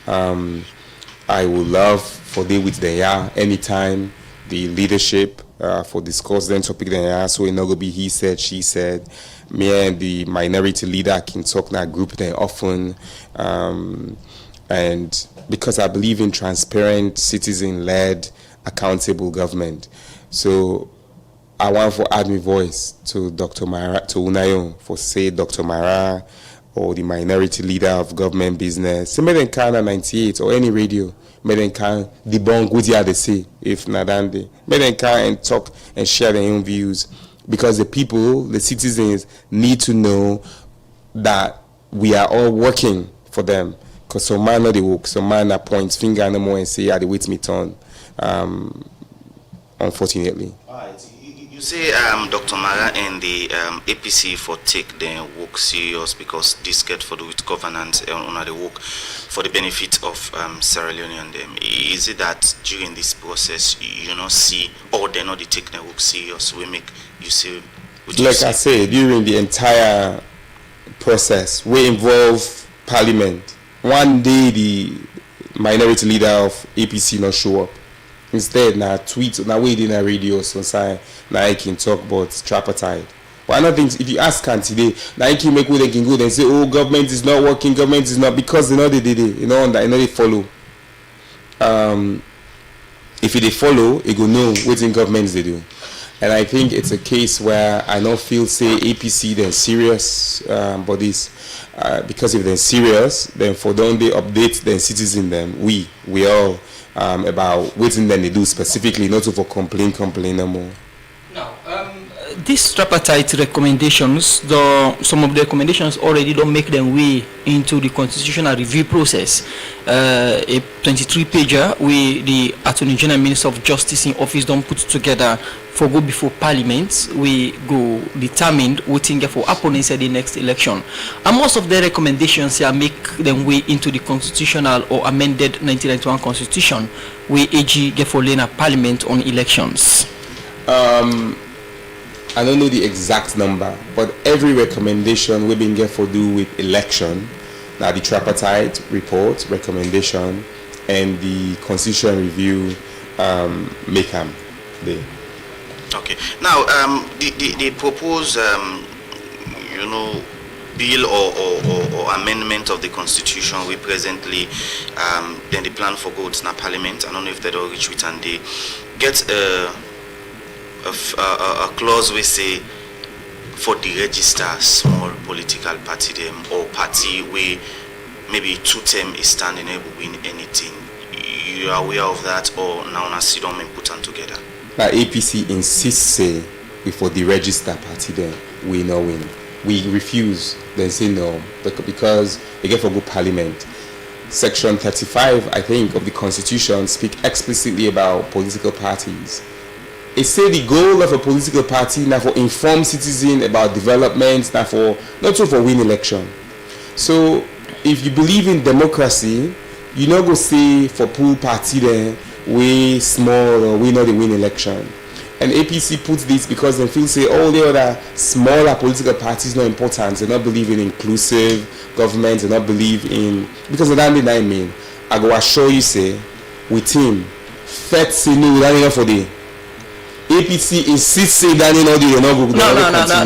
I would love for they with the anytime the leadership for discuss them topic they so it not gonna be he said she said. Me and the minority leader can talk now group them often, and because I believe in transparent, citizen-led, accountable government. So I want for add my voice to Dr. Mara, to Unayo, for say Dr. Mara or the minority leader of government business. So Meden Khan 98 or any radio, Meden Khan debunk what they say if Nadande. Meden Khan and talk and share their own views because the people, the citizens need to know that we are all working for them. Because some man know they work, some man points finger no more and say, yeah, they wait me turn. Unfortunately. You say Dr. Mara and the APC for take their work serious because this get for the with governance on the work for the benefit of Sierra Leone and them. Is it that during this process you not see or they not take their work serious? We make you see. Like I say, during the entire process, we involve Parliament. One day the minority leader of APC not show up. Instead, now tweet, now we in a radio, so say, now I can talk about tripartite. But I don't think if you ask can today, now I can make what they can go and say, oh, government is not working, government is not, because they know they did it, you know they follow. If they follow, they go know what in governments they do. And I think it's a case where I don't feel say APC they're serious, but this because if they're serious, then for don't they update the citizens them we all. About what then they do specifically, not for complain no more. Now, these tripartite recommendations, some of the recommendations already don't make them way into the constitutional review process. A 23-pager where the Attorney General Minister of Justice in office don't put together for go before Parliament, we go determined waiting for opponents at the next election. And most of the recommendations here make them way into the constitutional or amended 1991 constitution, where AG get for lane Parliament on elections. I don't know the exact number, but every recommendation we've been get for do with election, now the tripartite report recommendation and the constitutional review make them there. Okay. Now, the proposed, bill or amendment of the constitution we presently, then the plan for go to Parliament. I don't know if they don't reach with and they get a clause we say for the register small political party them or party where maybe 2 term is standing able to win anything. You are aware of that or now na sit down and put them together? Now APC insists say before the register party then we no win. we refuse, then say no, because they get for good parliament. Section 35, I think, of the Constitution speak explicitly about political parties. It say the goal of a political party now for inform citizens about development, not so for win election. So if you believe in democracy, you not go say for pool party there we small or we not the win election. And APC puts this because they feel say all the other smaller political parties not important. They not believe in inclusive government. They not believe in, because of that I mean. I go assure you say with him, Fed say no that enough for the APC insists say that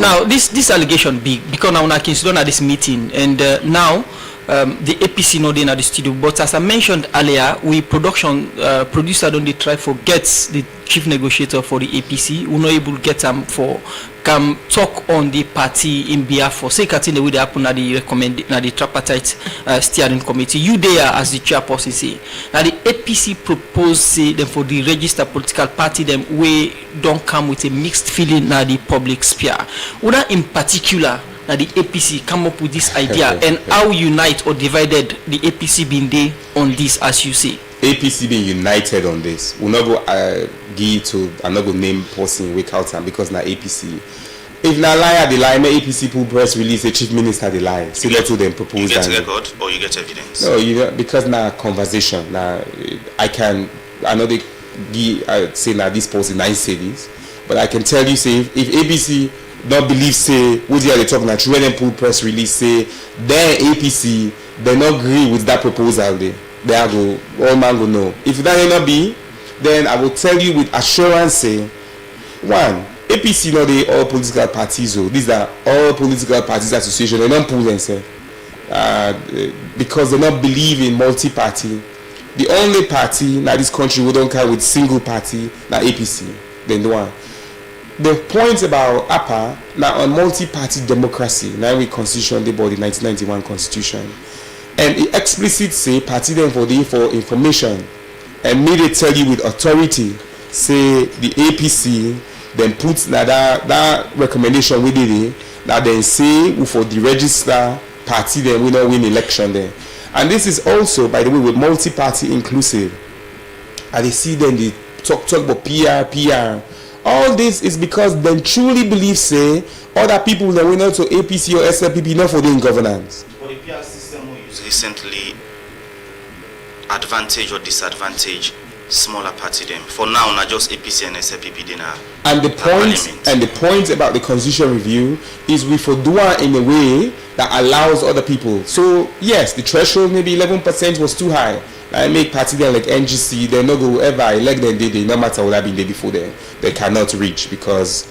no. This allegation big because now I can sit down at this meeting and now. The APC not in at the studio, but as I mentioned earlier, we producer don't they try forget the chief negotiator for the APC. We not able to get them for come talk on the party in Biafra. Say cutting the way they happen at the the tripartite steering committee. You there as the chairperson say. Now the APC propose say them for the registered political party them we don't come with a mixed feeling na the public sphere. Una in particular. That the APC come up with this idea and how unite or divided the APC being there on this, as you say. APC being united on this. We'll not go give to another name person wake out and because now APC. If na lie the lie, may APC pull press release the chief minister the lie. See that to them propose. You get record or you get evidence. No, you know, because now conversation. Now I know they say now this person I say this, but I can tell you say if APC don't believe say what they are talking about when them pull press release say then APC they not agree with that proposal they are go all man go no. If that may not be, then I will tell you with assurance say one, APC not the all political parties these are all political parties association. They don't pull themselves because they not believe in multi-party. The only party now this country we don't carry with single party now APC. Then the one. The point about APA now on multi-party democracy, now we constitution the body 1991 constitution, and it explicit say party them for information, and may they tell you with authority say the APC then puts that recommendation we did it that then say for the register party then we not win election there, and this is also by the way with multi-party inclusive, and they see then they talk about PR. All this is because they truly believe say other people that went out to APC or SLPP not for doing governance. But the PR system we use recently advantage or disadvantage smaller party them. For now, not just APC and SLPP dinner. And the point about the constitution review is we for do it in a way that allows other people. So yes, the threshold maybe 11% was too high. I make party there like NGC, they no go ever elect them. They no matter what have been there before they cannot reach because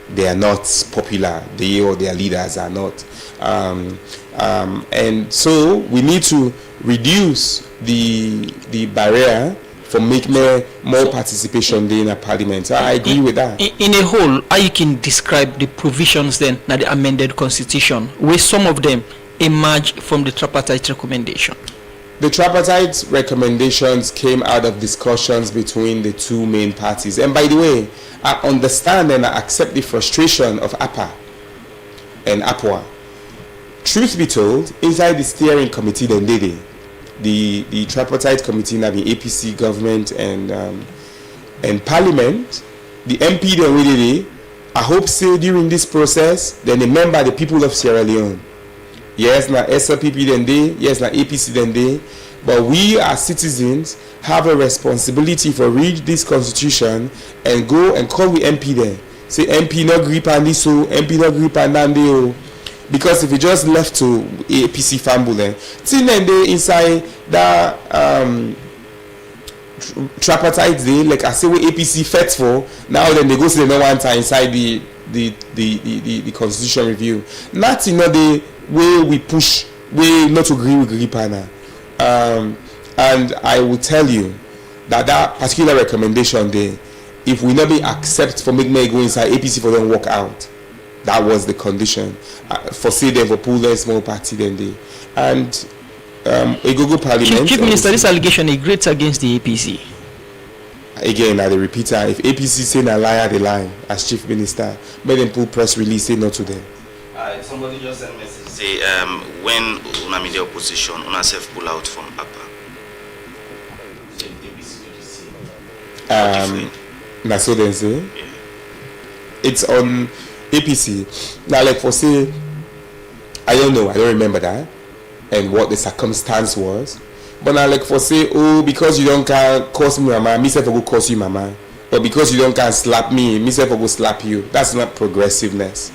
they are not popular. They or their leaders are not. And so we need to reduce the barrier for making more participation in a parliament. I agree with that. In a whole, how you can describe the provisions then that the amended constitution, where some of them emerge from the tripartite recommendation? The tripartite recommendations came out of discussions between the two main parties. And by the way, I understand and I accept the frustration of APA and APWA. Truth be told, inside the steering committee, then the tripartite committee, now the APC government and parliament, the MP then really, I hope so during this process, then remember the people of Sierra Leone. Yes, now SLPP then they, yes, now APC then they, but we as citizens have a responsibility for read this constitution and go and call with MP then. Say MP not grip and this so, MP not grip and then they. Because if you just left to APC family then, till then they inside that tripartite day, like I say what APC fets for, now then they go say they don't want to inside the constitution review. Not in the way we push, we not agree with Gripana. And I will tell you that particular recommendation there, if we not be accept for make me go inside APC for them walk out, that was the condition. For say them for pull a small party then they. And a Google Parliament. Chief Minister, this allegation is great against the APC. Again, I repeat, if APC say a liar, they lie as Chief Minister, make them pull press release, say no to them. Somebody just sent message. Say, when una media opposition, una self pull out from APA. That's what they say. It's on APC. Now, like for say, I don't know, I don't remember that, and what the circumstance was. But now, like for say, oh, because you don't can curse me, mama, me self will curse you, mama. But because you don't can slap me, me self will slap you. That's not progressiveness.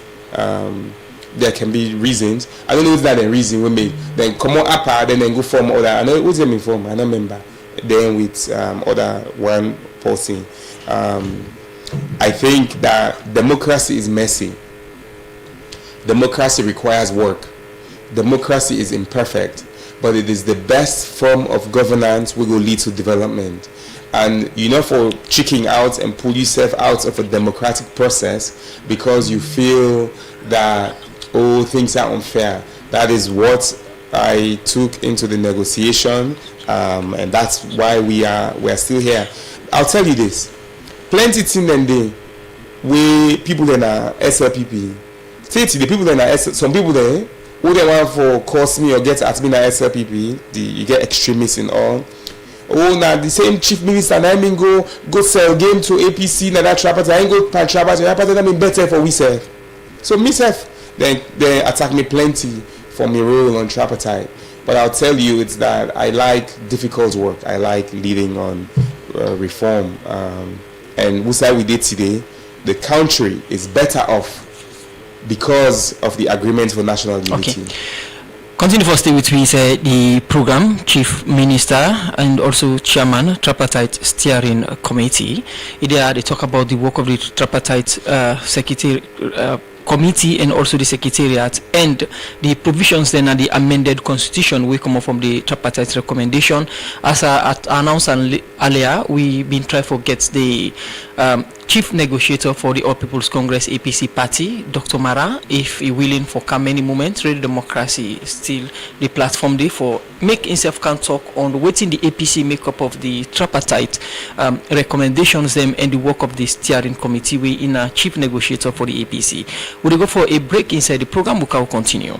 There can be reasons. I don't know if that a reason we make. Then come on up, then go form other. I know what's the form. I don't remember. Then with other one person. I think that democracy is messy. Democracy requires work. Democracy is imperfect, but it is the best form of governance which will lead to development. And you know, for checking out and pull yourself out of a democratic process because you feel that things are unfair. That is what I took into the negotiation, and that's why we are still here. I'll tell you this: plenty things and day we people in our SLPP. Say to the people in our some people there who they want for cost me or get at me in our SLPP. You get extremists in all. Oh, now the same chief minister, and I mean go sell game to APC, now that Tripartite, I ain't go pan Tripartite, I mean better for we say. So myself, they attack me plenty for me role on Tripartite. But I'll tell you, it's that I like difficult work. I like leading on reform. And what we did today, the country is better off because of the agreement for national unity. Okay. Continue for stay with me, the program chief minister and also chairman Tripartite steering committee. They talk about the work of the Tripartite secretary committee and also the secretariat and the provisions then and the amended constitution will come up from the Tripartite recommendation. As I announced earlier, we've been trying to get the chief negotiator for the All People's Congress APC party, Dr. Mara, if he willing for come any moment. Radio Democracy is still the platform there for make himself can talk on waiting the APC makeup of the Tripartite recommendations them and the work of the steering committee. We in a chief negotiator for the APC. We'll go for a break inside the program. We will continue.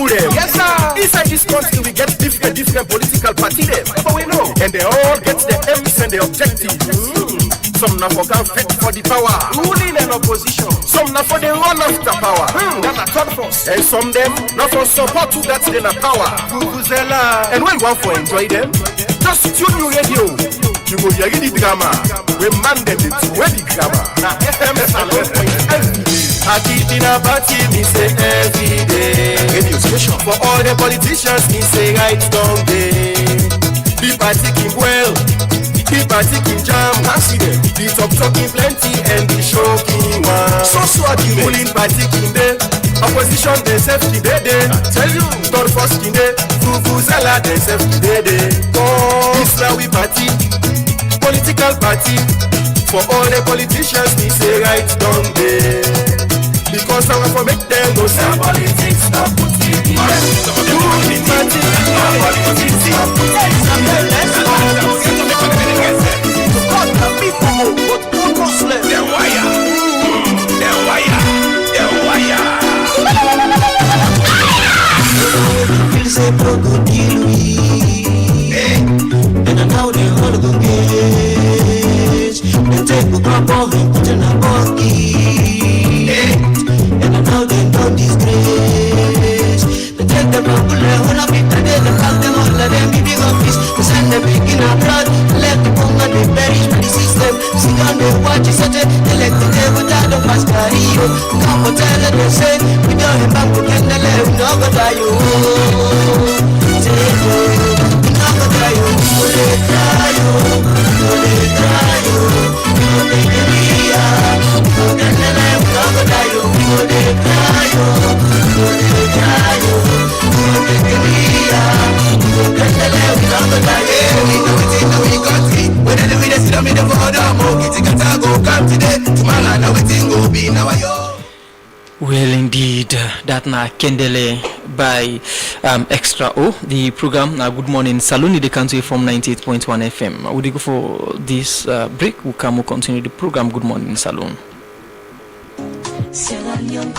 Yes, sir. Inside this country, we get different political parties, but we know, and they all get their aims and their objectives. Some now for can fit for the power, ruling and opposition. Some now for the run after power, that's a third force. And some them now for support to that then a power. And when you want for enjoy them, just tune your radio. You go hear the drama. We mandate it to wear the grammar. Now FM Salone every day. I keep in a party, me say every day. Radio station for all the politicians, me say right down day. Be partaking well, be partaking jam. Accident, be talking plenty and be shocking one. So argument, pulling partaking day. Opposition they self day. Tell you, don't first day. Vuvuzela they self day. This now we party, political party. For all the politicians, me say right down day. Because I want to make them know some politics not put in the and I know they don't disgrace. They take the bubble, when I beat the dead, they call them all, let them be big office. They send them big in abroad, let the Congo, they perish by the system. See on the watch, it's such a, they let the devil die, the Pascario. Come on, tell them, they say, we don't have back, we can't let them know, but I you. Say, we know, but I you. They try you, they try you, they Well, indeed, that na Kendele by Extra O. The program Good Morning Salone, the country from 98.1 FM. Would you go for this break? We'll continue the program Good Morning Salone. Salone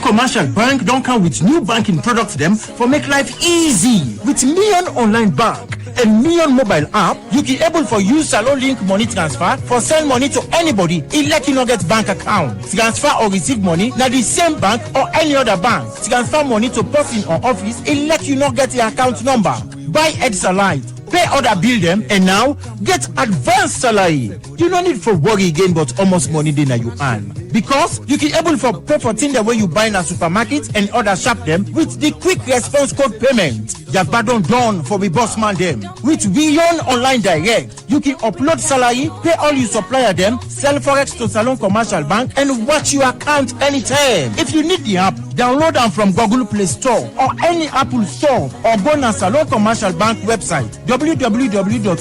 Commercial Bank don't come with new banking products them for make life easy. With Million Online Bank and Million Mobile app, you can able for use Salone Link money transfer for send money to anybody. It let you not get bank account. Transfer or receive money na the same bank or any other bank. Transfer money to person or office. It let you not get the account number. Buy Electoral, pay other bill them, and now get advanced salary. You don't need for worry again, but almost money then you earn. Because you can able for pay for things the way you buy in a supermarket and other shop them with the quick response code payment. Just pardon done for the boss man them. With Beyond Online Direct, you can upload salary, pay all your supplier them, sell forex to Salone Commercial Bank, and watch your account anytime. If you need the app, download them from Google Play Store or any Apple Store, or go to Salone Commercial Bank website www.slcb.com.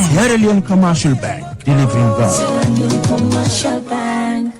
Sierra Leone Commercial Bank, delivering God. Commercial Bank.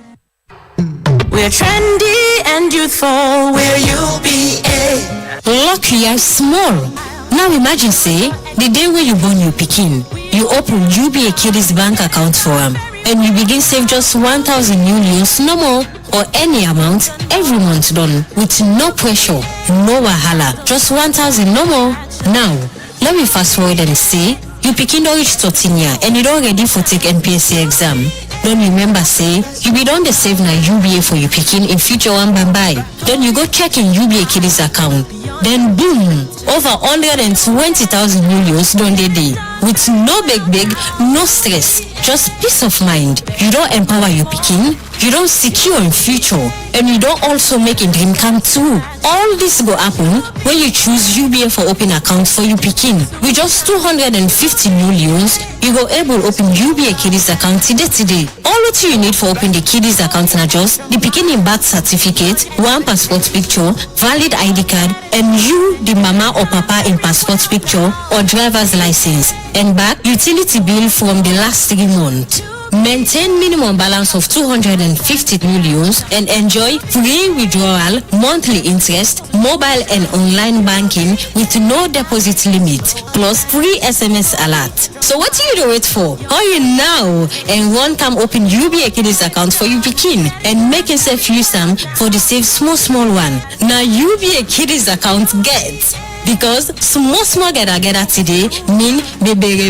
We're trendy and youthful. We're UBA. Lucky and small. Now imagine say the day when you born your pikin, you open UBA Kiddies bank account for him, and you begin save just 1,000 millions, no more, or any amount every month done with no pressure, no wahala, just 1,000 no more. Now let me fast forward and say you pikin don reach 13 years and you don ready for take NPSC exam. Don't remember say you be done the save na UBA for your pikin in future one bye. Then you go check in UBA Kiddies account. Then boom, over 120,000 millions done the day. With no big, no stress, just peace of mind. You don't empower your pikin, you don't secure in future, and you don't also make a dream come true. All this go happen when you choose UBA for open account for your pikin. With just 250 millions, you go able open UBA Kiddies account today. All what you need for open the Kiddies account na just the pikin in birth certificate, one passport picture, valid ID card, and you, the mama or papa in passport picture or driver's license, and back utility bill from the last 3 months. Maintain minimum balance of 250 millions and enjoy free withdrawal, monthly interest, mobile and online banking with no deposit limit, plus free SMS alert. So what do you wait for? Hurry now and one come open UBA Kiddies account for your pikin and make yourself use them for the save small one. Now UBA Kiddies account gets. Because small gather today mean baby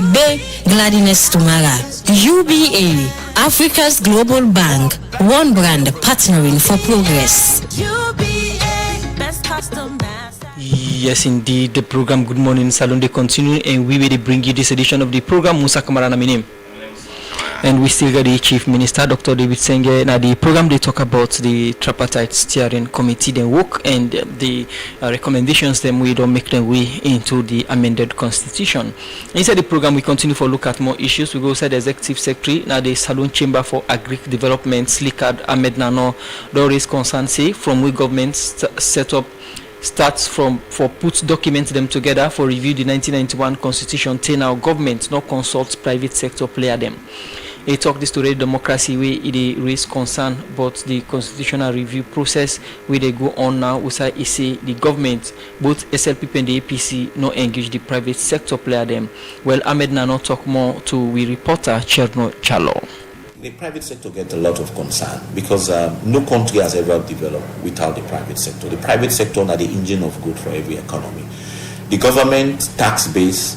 gladness tomorrow. UBA, Africa's global bank, one brand partnering for progress. UBA, best customers. Yes, indeed. The program Good Morning Salone they continue, and we will bring you this edition of the program. Musa Kamarana Minim. And we still got the Chief Minister, Dr. David Senge. Now, the program they talk about the Tripartite Steering Committee, then work and the recommendations, then we don't make them way into the amended Constitution. Inside the program, we continue for look at more issues. We go inside the Executive Secretary, now the Salone Chamber for Agri Development, Slikad Ahmed Nano, don't raise concern, say, from we government set up starts from for put documents them together for review the 1991 Constitution. Tell our government not consult private sector player them. He talk this to the democracy way it raise concern about the constitutional review process where they go on now. We say the government, both SLP and the APC, not engage the private sector player them. Well, Ahmed Nano talk more to we reporter Cherno Chalo. The private sector gets a lot of concern because no country has ever developed without the private sector. The private sector are the engine of good for every economy. The government tax base,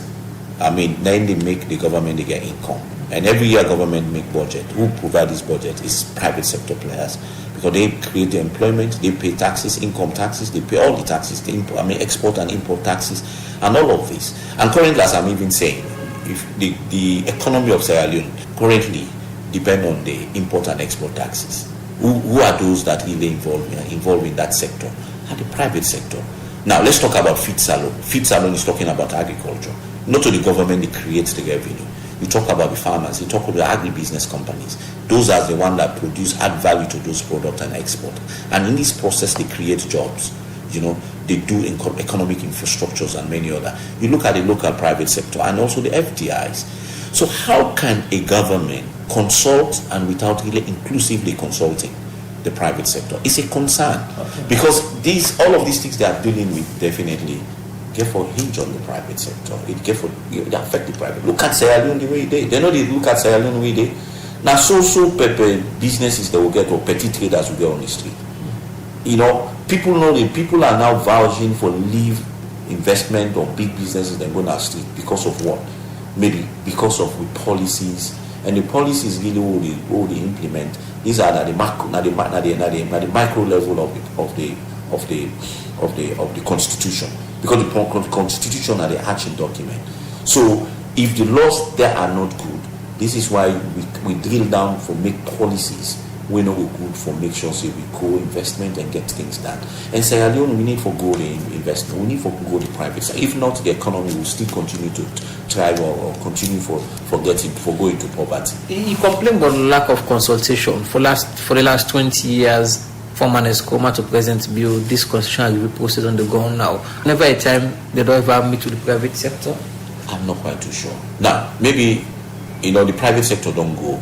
then they make the government they get income. And every year government make budget. Who provide this budget is private sector players because they create the employment, they pay taxes, income taxes, they pay all the taxes, export and import taxes, and all of this. And currently, as I'm even saying, if the economy of Sierra Leone currently depend on the import and export taxes. Who are those that really involved in that sector? Are the private sector. Now let's talk about Feed Salone. Feed Salone is talking about agriculture. Not to the government that creates the revenue. You talk about the farmers, you talk about the agribusiness companies. Those are the ones that produce, add value to those products and export. And in this process, they create jobs. They do economic infrastructures and many other. You look at the local private sector and also the FDIs. So how can a government consult and without really inclusively consulting? the private sector. It's a concern because all of these things they are dealing with definitely get for hinge on the private sector. It get for they affect the private. Look at Sierra Leone the way they know they look at Sierra Leone the way they now so businesses that will get or petty traders will get on the street. People know that people are now vouching for leave investment or big businesses that go on the street because of what? Maybe because of the policies. And the policies really will they implement. These are the micro level of the constitution, because the constitution are the action document. So if the laws there are not good, this is why we drill down for make policies we know we're good for make sure we go investment and get things done. And Sierra Leone, we need for go the investment, we need for go the private side. If not, the economy will still continue to thrive or continue for going to poverty. You complain about lack of consultation for the last 20 years. From Manescoma to present bill, this constitutional review process on the ground now. Never a time they don't ever meet with the private sector. I'm not quite too sure. Now, maybe the private sector don't go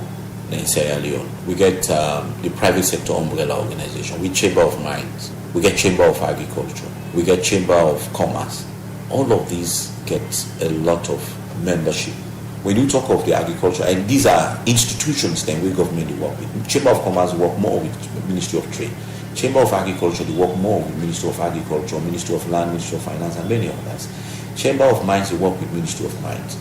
in Sierra Leone. We get the private sector umbrella organization. We Chamber of Mines. We get Chamber of Agriculture. We get Chamber of Commerce. All of these get a lot of membership. When you talk of the agriculture, and these are institutions then we government work with. Chamber of Commerce work more with the Ministry of Trade. Chamber of Agriculture, they work more with Ministry of Agriculture, Ministry of Land, Ministry of Finance, and many others. Chamber of Mines, they work with Ministry of Mines.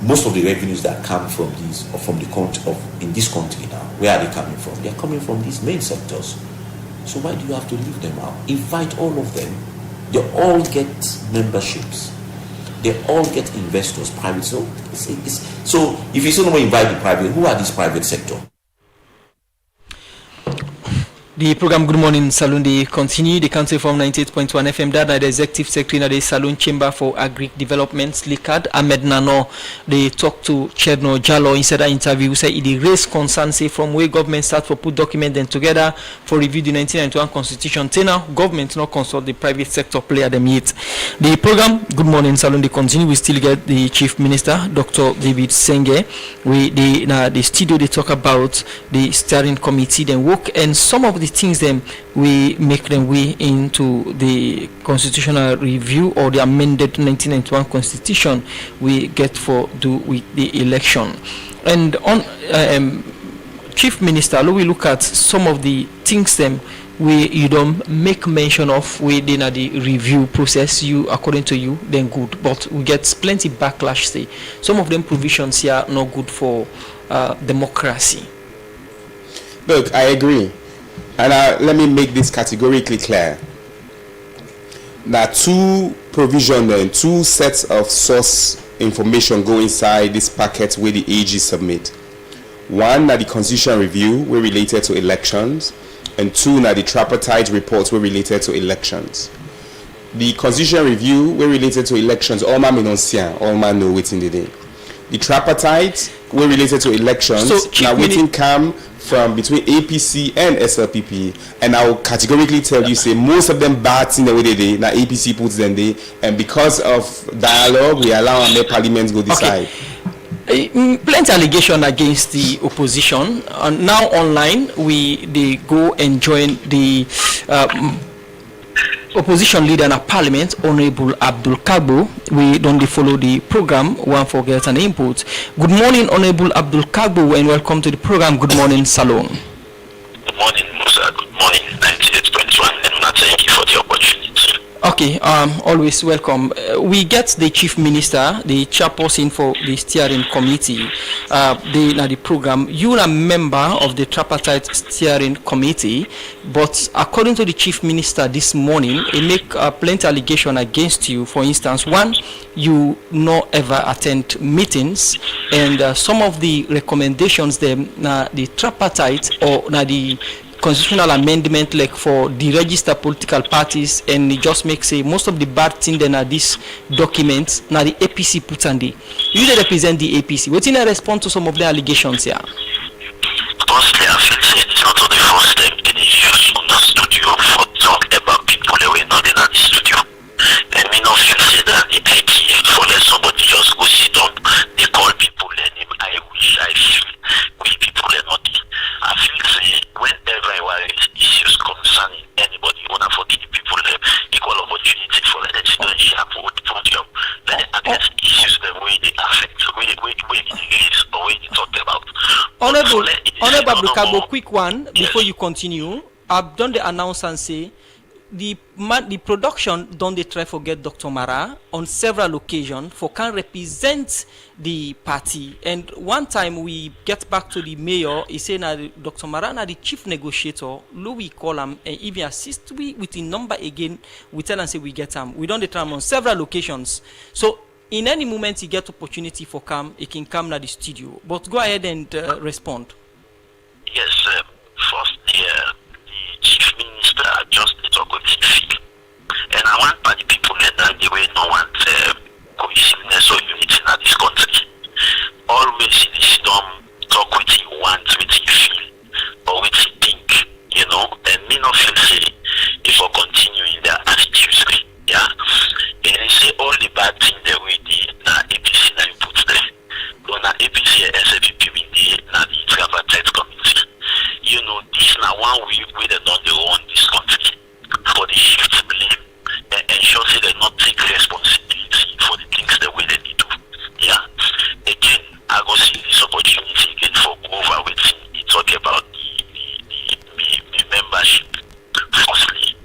Most of the revenues that come from these, or from the country, in this country now, where are they coming from? They are coming from these main sectors. So why do you have to leave them out? Invite all of them. They all get memberships. They all get investors, private. So if you still don't invite the private, who are these private sector? The program Good Morning Salone, they continue. The council from 98.1 FM. That the executive secretary of the Salone Chamber for Agri Development, Slikad Ahmed Nano, they talk to Cherno Jallo inside an interview. Say it raised concern say from where government start for put document then together for review the 1991 constitution. Now government not consult the private sector player them yet. The program Good Morning Salone, they continue. We still get the Chief Minister Dr. David Senge. The studio they talk about the steering committee then work and some of the things then we make them way into the constitutional review or the amended 1991 constitution we get for do with the election. And on Chief Minister, we look at some of the things them we you don't make mention of within the review process. You according to you then good, but we get plenty backlash. Say some of them provisions here are not good for democracy. Look, I agree. And let me make this categorically clear. There are two provisions and two sets of source information go inside this packet where the AG submit. One, that the constitutional review were related to elections, and two, that the tripartite reports were related to elections. The constitutional review were related to elections. All man know waiting the day. The tripartite were related to elections. So now waiting come from between APC and SLPP, and I will categorically tell you, say most of them bad in the way they did. Now APC puts them there, and because of dialogue, we allow them parliament go decide. Plenty allegation against the opposition. Now online, they go and join the opposition leader in a parliament, Honorable Abdul Kagbo. We don't follow the program. One for get an input. Good morning, Honorable Abdul Kagbo, and welcome to the program Good Morning Salone. Good morning, Musa. Good morning, 98.1, and thank you for the opportunity. Okay, always welcome. We get the Chief Minister, the chairperson for the steering committee, the program. You are a member of the Tripartite steering committee, but according to the Chief Minister this morning, he make plenty allegation against you. For instance, one, you not ever attend meetings, and some of the recommendations them the Tripartite or the constitutional amendment like for the register political parties, and it just makes say most of the bad thing then are these documents now the APC put on the you represent the APC. What's in a response to some of the allegations here? Honestly, I feel it's not the first time in the use on the studio for talk about people that were not in the studio. And me not feel say that the idea for let somebody just go sit down, they call people and I wish I feel we people are not. I feel say whenever I was probably Kabo, quick one before you continue. I've done the announce and say the production don't they try to get Dr. Mara on several occasions for can represent the party. And one time we get back to the mayor, he said that Dr. Mara na the chief negotiator, Louis call him and if he assist we with the number again, we tell and say we get him. We don't try him on several occasions. So in any moment he get opportunity for come, he can come to the studio. But go ahead and respond. Yes, first the chief minister just talk with him. And I want by the people that the way no one cohesiveness or unity in this country. Always in this talk with you want, with you feel, or with you think, you know, and me not feel say if I continue in their attitudes, yeah. And they say all the bad things they will do na APC na you put there. Go na APC and SFP with the tripartite committee. You know, this now one week where they don't own this country for the shift blame and ensure say they not take responsibility for the things the way they need to. Yeah. Again, I go see this opportunity again for go over with him. He talk about the membership. Firstly,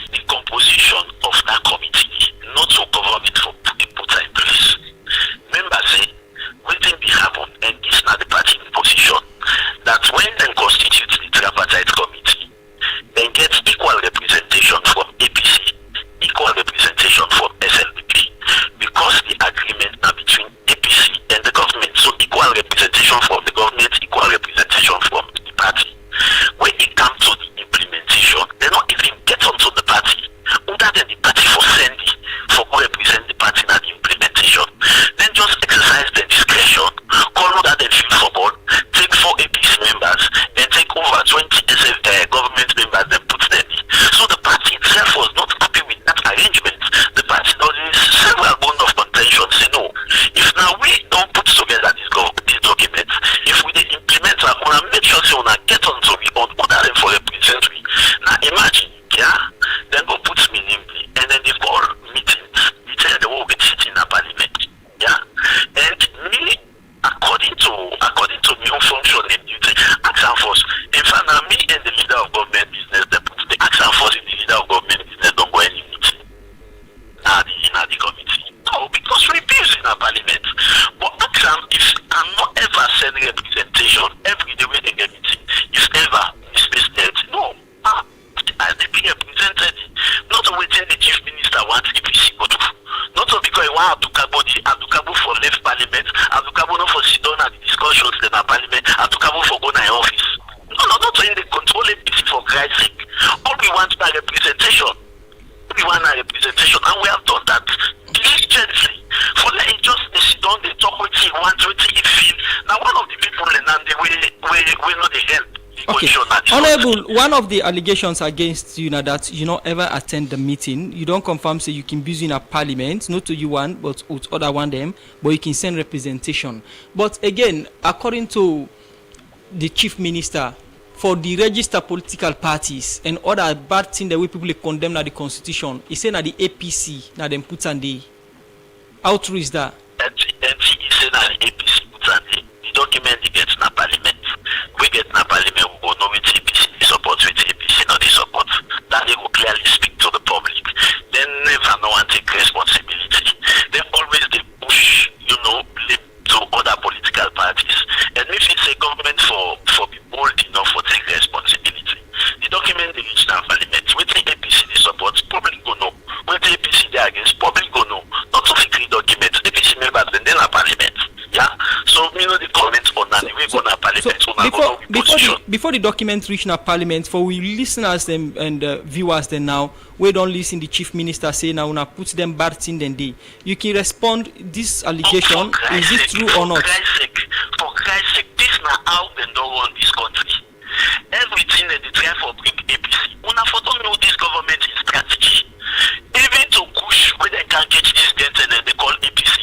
the composition of that committee, not for government for put in place. Members say, waiting be happen, and this not the party position that when they constitute the tripartite committee, they get equal representation from APC, equal representation from SLPP, because the agreement now between APC and the government. So equal representation from the government, equal representation from the party. When it comes to the implementation, they not even get onto the party. Other than the party for sending, for who represent the party and the implementation. Then just exercise their discretion, call that they feel for board, take 4 APC members, and take over 20 government members and put them in. So the party itself was not happy with that arrangement. The party does several bone of contention. Say no. If now we don't put together this document, if we did implement it, we will make sure we will get on to we on other than for represent we. Now imagine, yeah, then go put me namely, and then they call meetings. They tell the whole get sitting in a parliament. Yeah. And me, according to me own function and duty, action force. In fact, now me and the leader of government business, they put the action force in the leader of government business, don't go any meeting. The committee. No, because we busy in a parliament. But action, if I'm not ever sending representation every day when they get meeting, if ever misplaced, no. As they be represented, not waiting the chief minister wants APC go to. Not because he want Abdukabo for left parliament, Abdukabo not for sit down at the discussions in our parliament, Abdukabo for go to office. No, not saying they control APC for Christ's sake. All we want is a representation. All we want a representation, and we have done that diligently. For letting just sit down, they talk with him, want to feel. Now one of the people in the way not the help. Okay, Honorable, one of the allegations against you now that you not ever attend the meeting, you don't confirm say you can be in a parliament, not to you one, but with other one them, but you can send representation. But again, according to the chief minister, for the registered political parties and other bad things that we people condemn at the constitution, he said that the APC now them put on the how true is that? And he said that the APC put on the document he gets in a parliament. We get in a parliament, we go know with APC, they support with APC, not they support. That they will clearly speak to the public. They never know and take responsibility. They always they push, you know, to other political parties. And if it's a government for be bold enough for take responsibility, the document they reach the parliament, with the APC they support, public go know. With the APC they against, public go know. Not to agree documents, APC members and then a parliament. Yeah. So you know the comment on that we go to parliament. Before the document reach na parliament, for we listeners them and viewers then now, we don't listen the chief minister say now una put them bad thing then day. You can respond this allegation, is it true or not? For Christ's sake, this na how they don't run this country. Everything that they try for bring APC. Una for don't know this government is strategy. Even to push where they can catch this dent and then they call APC.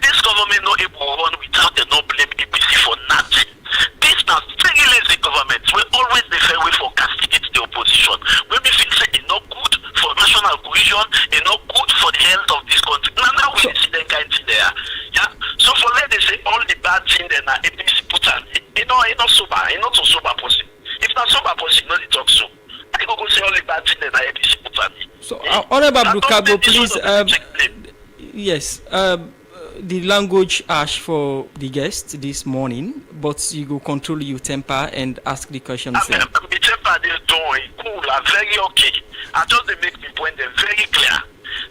This government not able to run without they not blame APC for nothing. This now very lazy government. We always the fair way for castigate the opposition. When we feel say it's not good for national cohesion, it's not good for the health of this country. Now we see that kind of thing there. Yeah. So for let they say all the bad things that APC put on, it's not sober, it's not so sober. Honorable Abdul, please. Yes. The language harsh for the guest this morning, but you go control your temper and ask the questions. The temper they doing cool and very okay. I just they make the point them very clear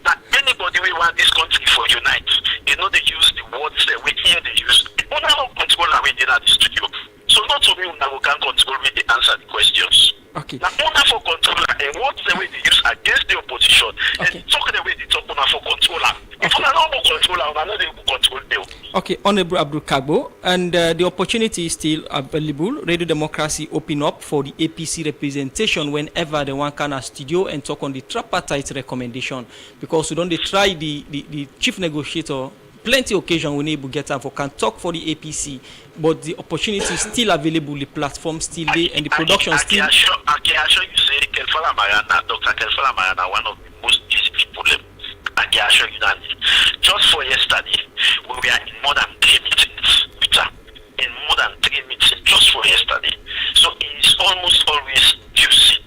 that anybody we want this country for unite, they know they use the words that within they use. We don't control our way in the studio. So not to me we can control me they answer the questions. Okay. Now for controller and what's the way they use against the opposition and talk the way they talk for controller. If we are not controller, we are not able to control them. Okay, Honorable Abdul Kagbo, and the opportunity is still available. Radio Democracy open up for the APC representation whenever they want can a studio and talk on the tripartite recommendation, because we don't try the chief negotiator plenty occasion we need to get for can talk for the APC, but the opportunity is still available, the platform still there, and the production still. I can assure you say Dr. Kelfala Mayana, one of the most busy people. I can assure you that just for yesterday, we were in more than 3 meetings with her. In more than 3 meetings just for yesterday. So it's almost always juicy,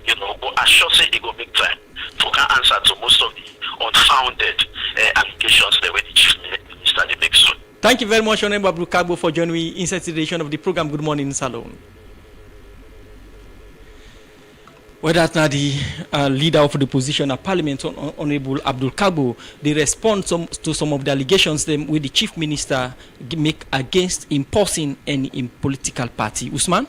but I sure say it will make time to answer to most of the unfounded allegations that were the chief minister they make soon. Thank you very much, Honorable Abdul Kagbo, for joining me in this edition of the program Good Morning Salone. Well, that's now the leader of the opposition at Parliament, Honorable Abdul Kagbo. They respond to some of the allegations them with the chief minister make against imposing any political party. Usman?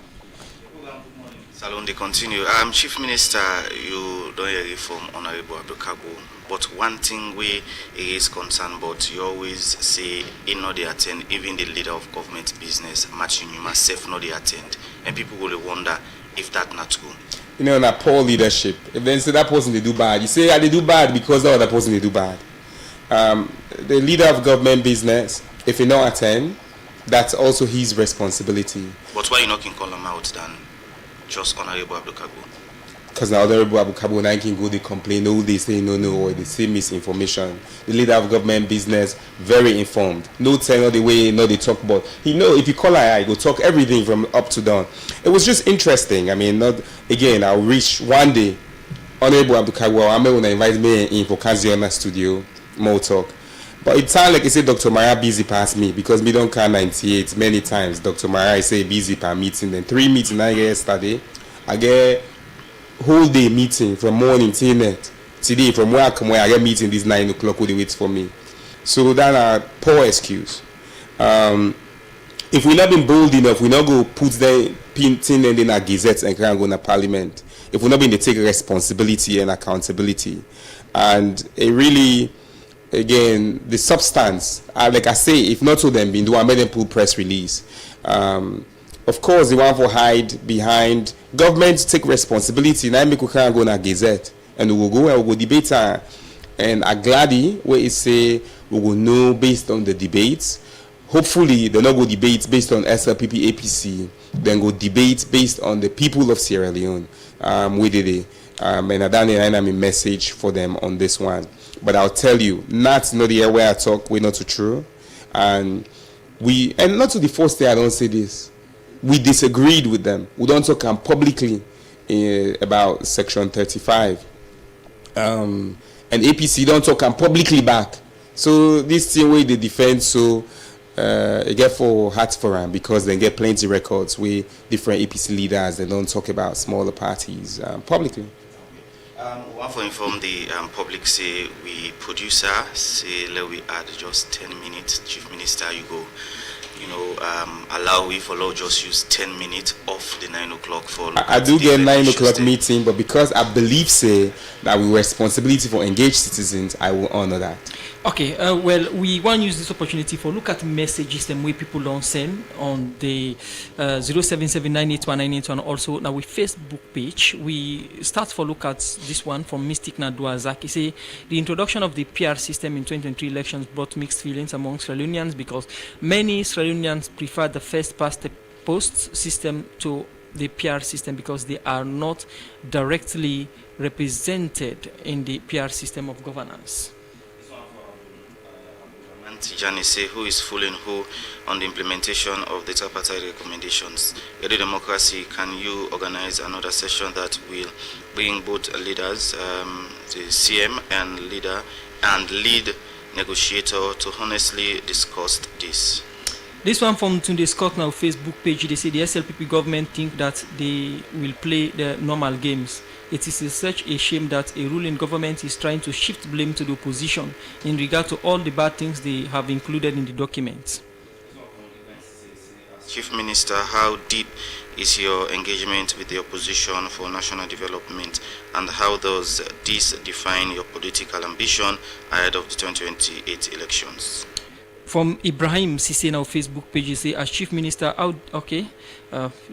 Salon, they continue. Chief Minister, you don't hear it from Honorable Abdul Kagbo, but one thing we is concerned about, you always say in no they attend, even the leader of government business, Martin Numa, self no they attend, and people will wonder if that not good. That poor leadership. If they say that person they do bad, you say they do bad because the other person they do bad. The leader of government business, if he not attend, that's also his responsibility. But why you not can call him out than just Honorable Abdul Kagbo? Because now Honorable Abdul Kagbo now can go they complain, they say no, or they say misinformation. The leader of government business, very informed. No tell the way they talk about. He know if you call I go talk everything from up to down. It was just interesting. I mean, not again. I'll reach one day. Honorable Abdul Kagbo, I'm going to invite me in for Kaziona studio, more talk. But it sounds like he said Dr. Mara busy past me because me don't count 98 many times. Dr. Mara say busy per meeting. Then 3 meetings I get yesterday. I get whole day meeting from morning till night. Today from where I come where I get meeting this 9 o'clock who they wait for me. So that's a poor excuse. If we not been bold enough, we not go put the thing in our gazette and can't go in the parliament. If we not been to take responsibility and accountability. And it really, again, the substance, like I say, if not to them, I made them pull press release. Of course, they want to hide behind government take responsibility. Now make we can't go in a gazette, and we will go and we will debate. And I'm glad where it say we will know based on the debates. Hopefully, they not go debate based on SLPP APC. Then go debate based on the people of Sierra Leone. We did it. And I done a message for them on this one. But I'll tell you, not the air where I talk, we're not too true. And not to the first day I don't say this. We disagreed with them. We don't talk publicly about Section 35. And APC don't talk publicly back. So this thing where they defend, so they get for hats for them because they get plenty records with different APC leaders. They don't talk about smaller parties publicly. One for inform the public say we producer say let we add just 10 minutes. Chief Minister, you go. Allow we follow just use 10 minutes off the 9 o'clock for. I do get 9 o'clock meeting, but because I believe say that we responsibility for engaged citizens, I will honor that. Okay, well, we want to use this opportunity for look at messages the way people don't send on the 077981981. Also, now with Facebook page, we start for look at this one from Mystic Naduazak. He say the introduction of the PR system in 2023 elections brought mixed feelings among Sierra Leoneans because many Sierra Leoneans prefer the first past the post system to the PR system because they are not directly represented in the PR system of governance. And Tijani say who is fooling who on the implementation of the tripartite recommendations. Gud Democracy, can you organize another session that will bring both leaders, the CM and lead negotiator, to honestly discuss this? This one from Tunde Scott now Facebook page. They say the SLPP government think that they will play the normal games. It is such a shame that a ruling government is trying to shift blame to the opposition in regard to all the bad things they have included in the documents. Chief Minister, how deep is your engagement with the opposition for national development, and how does this define your political ambition ahead of the 2028 elections? From Ibrahim Sisse now Facebook page, say as Chief Minister out. Okay,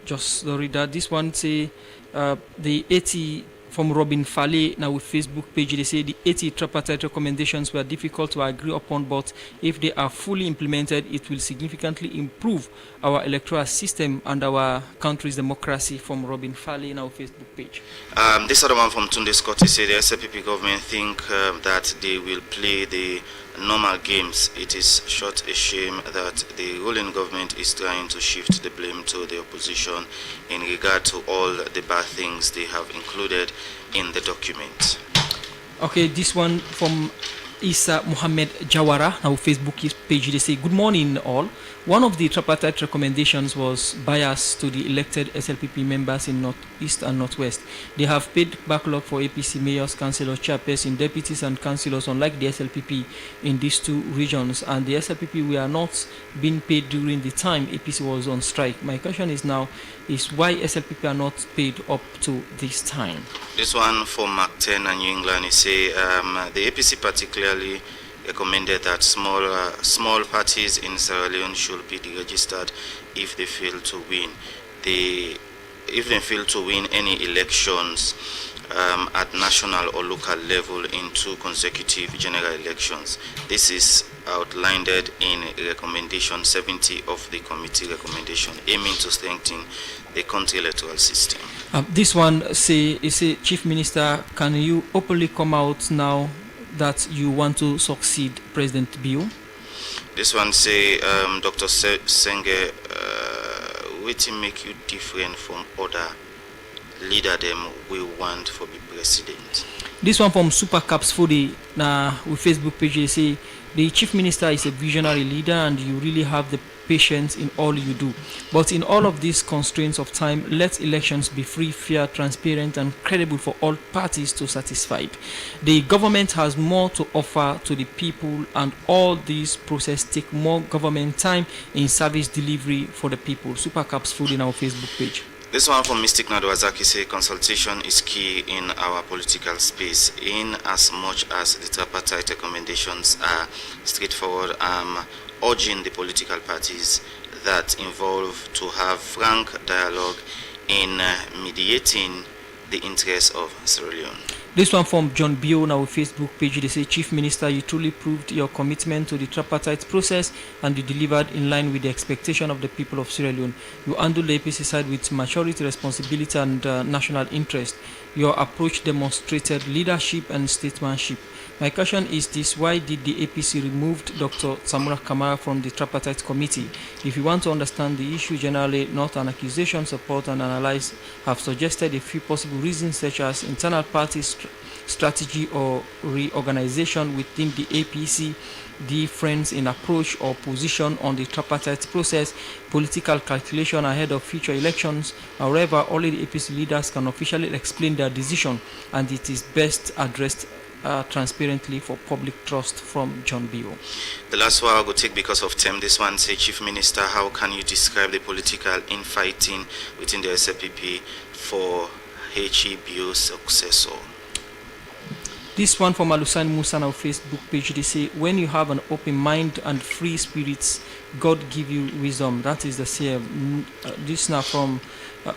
just sorry that this one say the 80 from Robin Fale now with Facebook page. They say the 80 tripartite recommendations were difficult to agree upon, but if they are fully implemented, it will significantly improve our electoral system and our country's democracy. From Robin Fale now Facebook page. This other one from Tunde Scott, he said the SLPP government think that they will play the normal games. It is short a shame that the ruling government is trying to shift the blame to the opposition in regard to all the bad things they have included in the document. Okay, this one from Isa Muhammad Jawara, now Facebook page. They say, good morning all. One of the tripartite recommendations was bias to the elected SLPP members in Northeast and Northwest. They have paid backlog for APC mayors, councillors, chairpersons, deputies and councillors, unlike the SLPP in these two regions. And the SLPP were not being paid during the time APC was on strike. My question is now, is why SLPP are not paid up to this time? This one for Mark 10 and New England, he say the APC particularly recommended that small parties in Sierra Leone should be deregistered if they fail to win. If they fail to win any elections at national or local level in 2 consecutive general elections. This is outlined in recommendation 70 of the committee recommendation, aiming to strengthen the country electoral system. This one say, Chief Minister, can you openly come out now that you want to succeed President Bio? This one say, Dr. Senge, what make you different from other leader them we want for the president? This one from Super Caps for the with Facebook page. They say the Chief Minister is a visionary leader and you really have the patience in all you do. But in all of these constraints of time, let elections be free, fair, transparent and credible for all parties to satisfied. The government has more to offer to the people and all these process take more government time in service delivery for the people. Super Caps Food in our Facebook page. This one from Mystic Nadwazaki say consultation is key in our political space. In as much as the tripartite recommendations are straightforward, urging the political parties that involve to have frank dialogue in mediating the interests of Sierra Leone. This one from John Bio on our Facebook page. They say, Chief Minister, you truly proved your commitment to the tripartite process and you delivered in line with the expectation of the people of Sierra Leone. You handled the APC side with maturity, responsibility and national interest. Your approach demonstrated leadership and statesmanship. My question is this: why did the APC remove Dr. Samura Kamara from the tripartite committee? If you want to understand the issue generally, not an accusation, support and analyze, have suggested a few possible reasons such as internal party strategy or reorganization within the APC, difference in approach or position on the tripartite process, political calculation ahead of future elections. However, only the APC leaders can officially explain their decision and it is best addressed transparently for public trust. From John Bio. The last one I'll go take because of time. This one say, Chief Minister, how can you describe the political infighting within the SLPP for HEBO's successor? This one from Alusan Musa on our Facebook page. They say, when you have an open mind and free spirits, God give you wisdom. That is the same. This now from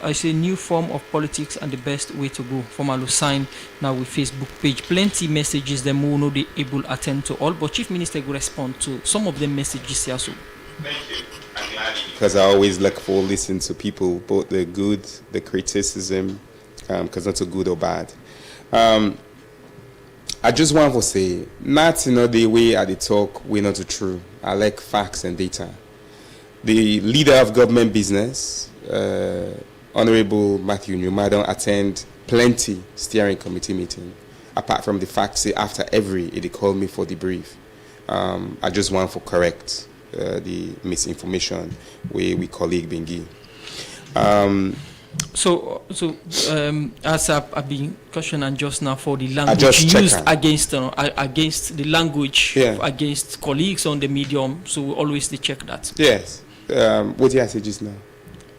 I say new form of politics and the best way to go. From Alusan now with Facebook page. Plenty messages them will not be able to attend to all, but Chief Minister will respond to some of the messages here. So thank you. I'm glad because I always look for listening to people, both the good, the criticism, because not so good or bad. I just want to say, not the way I talk, we're not true. I like facts and data. The leader of government business, Honorable Matthew Newman, don't attend plenty steering committee meeting. Apart from the fact, say after every, they call me for the brief. I just want to correct the misinformation we colleague Bengi. As I've been questioning just now for the language used against the language against colleagues on the medium, so always they check that. Yes. What did I say just now?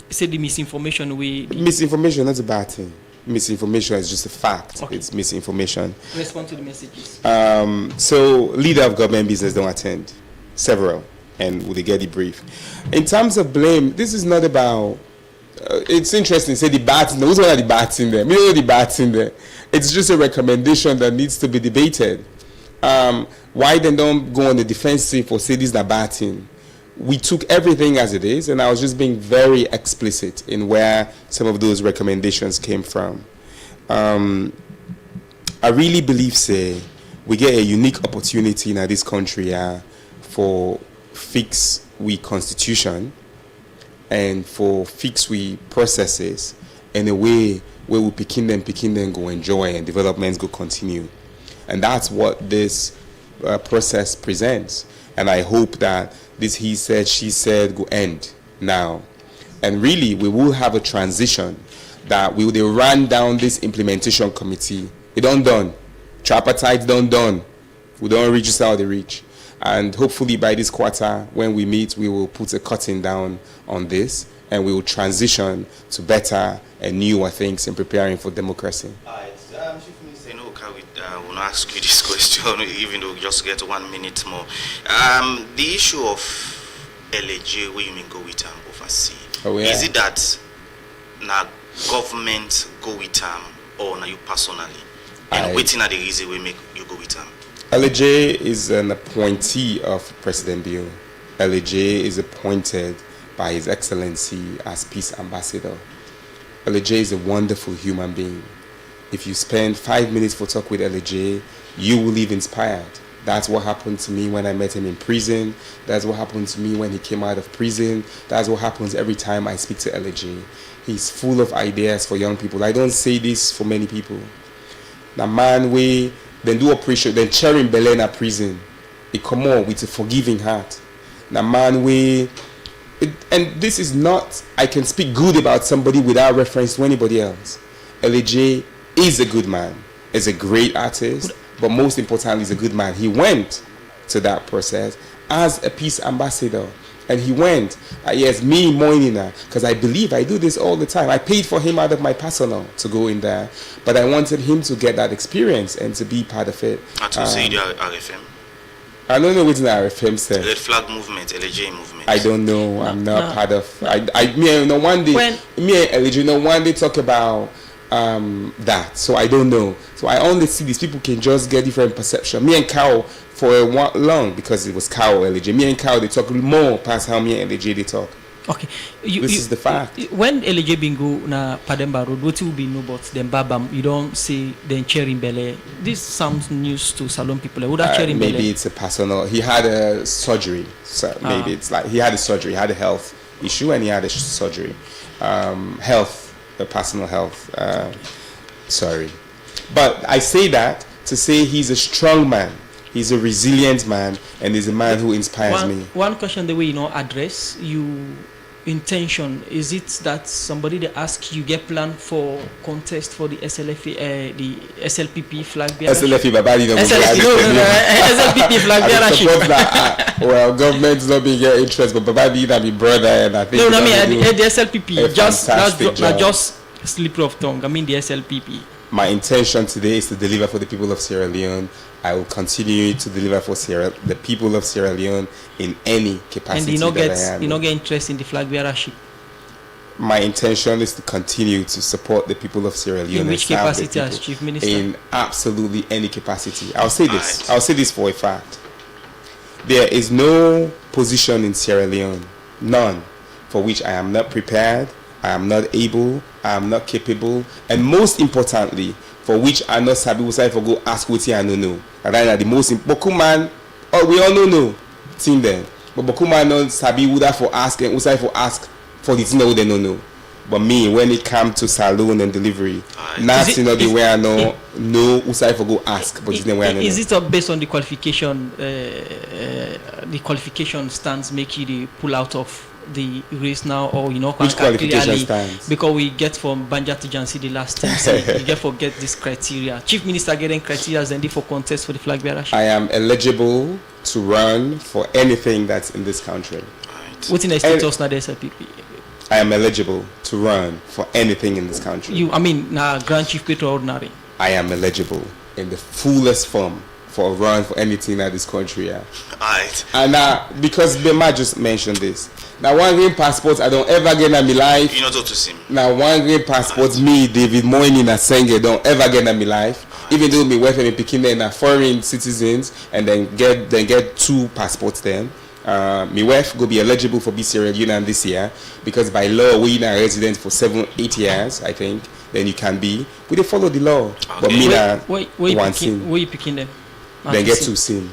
Say the misinformation misinformation, that's a bad thing. Misinformation is just a fact. Okay. It's misinformation. Respond to the messages. So leader of government business don't attend. Several. And will they get the brief? In terms of blame, this is not about it's interesting. Say the bats. Who's one of the bats in there? We don't know the bats in there. It's just a recommendation that needs to be debated. Why then don't go on the defensive or say this is the batting? We took everything as it is, and I was just being very explicit in where some of those recommendations came from. I really believe, say, we get a unique opportunity in this country for fix we constitution and for fix we processes in a way where we picking them go enjoy and developments go continue. And that's what this process presents. And I hope that this he said, she said go end now. And really, we will have a transition that we will run down this implementation committee. It don't done. Tripartite don't done. We don't reach us out the reach. And hopefully by this quarter, when we meet, we will put a cutting down on this and we will transition to better and newer things in preparing for democracy. I will not ask you this question, even though we just get 1 minute more. The issue of LAJ, where you may go with oversee. Is it that now government go with or now you personally? And waiting at the reason we make you go with LAJ is an appointee of President Bill. LAJ is appointed by His Excellency as Peace Ambassador. LAJ is a wonderful human being. If you spend 5 minutes for talk with LAJ, you will leave inspired. That's what happened to me when I met him in prison. That's what happened to me when he came out of prison. That's what happens every time I speak to LAJ. He's full of ideas for young people. I don't say this for many people. The man we then do operation, then cheering Belen at prison. It come on with a forgiving heart. The man we, and this is not, I can speak good about somebody without reference to anybody else. LAJ is a good man, is a great artist, but most importantly, is a good man. He went to that process as a peace ambassador, and he went. Yes, me Moinina, because I believe I do this all the time. I paid for him out of my personal to go in there, but I wanted him to get that experience and to be part of it. To say the RFM. I don't know what's in the RFM said. Red flag movement, LAJ movement. I don't know. I'm not part of. One day, me and LAJ, one day talk about that. So I don't know. So I only see these people can just get different perception. Me and Cow for long because it was Cow LAJ. Me and Cow they talk more past how me and LAJ they talk. Okay. This is the fact. When LAJ bingo na Pademba Road, what will be no but then Babam, you don't say then Cherin Bele. This sounds news to Salone people. Would that Cherin Bele? Maybe it's a personal. He had a surgery. So maybe it's like he had a surgery. He had a health issue and he had a surgery. A personal health. Sorry. But I say that to say he's a strong man. He's a resilient man and he's a man who inspires me. One question the way address you intention, is it that somebody they ask you get plan for contest for the SLP flag bearer? SLP Babadi SLP flag bearer. Well, government's not being get interest, but Babadi that be brother and I think the SLPP just slip of tongue. I mean the SLPP. My intention today is to deliver for the people of Sierra Leone. I will continue to deliver for the people of Sierra Leone in any capacity. And you not get interest in the flag bearership. My intention is to continue to support the people of Sierra Leone. In which capacity as Chief Minister? In absolutely any capacity. I'll say this for a fact. There is no position in Sierra Leone, none, for which I am not prepared, I am not able, I am not capable, and most importantly, for which I not sabi usai for go ask what I don't know. And that the most important man. Oh, we all know thing then. But Bokuma not sabi uda for ask and usai for ask for the thing that they don't know. But me, when it comes to salon and delivery, nothing not the way I know usai for go ask, but it's the way I know. Is it based on the qualification? The qualification stands make you the pull out of the race now, or which qualification stands? Because we get from Banja to Jansi the last time, so you get forget this criteria. Chief Minister getting criteria and for contest for the flag bearer. I am eligible to run for anything that's in this country. What's in the status now? SPP. I am eligible to run for anything in this country. Grand Chief Peter Ordinary. I am eligible in the fullest form for a run for anything in this country. Yeah. Alright. And because Bema just mentioned this. Now one green passport I don't ever get in my life. You not talk to him. Now one green passport me, David Mornin Salone, don't ever get in my life. Even though me wife and me picking them are foreign citizens and then get 2 passports then. My wife go be eligible for Sierra Leone this year because by law we are resident for 7-8 years, I think. Then you can be. We they follow the law. Okay. But me where you picking them? Then get 2 SIM.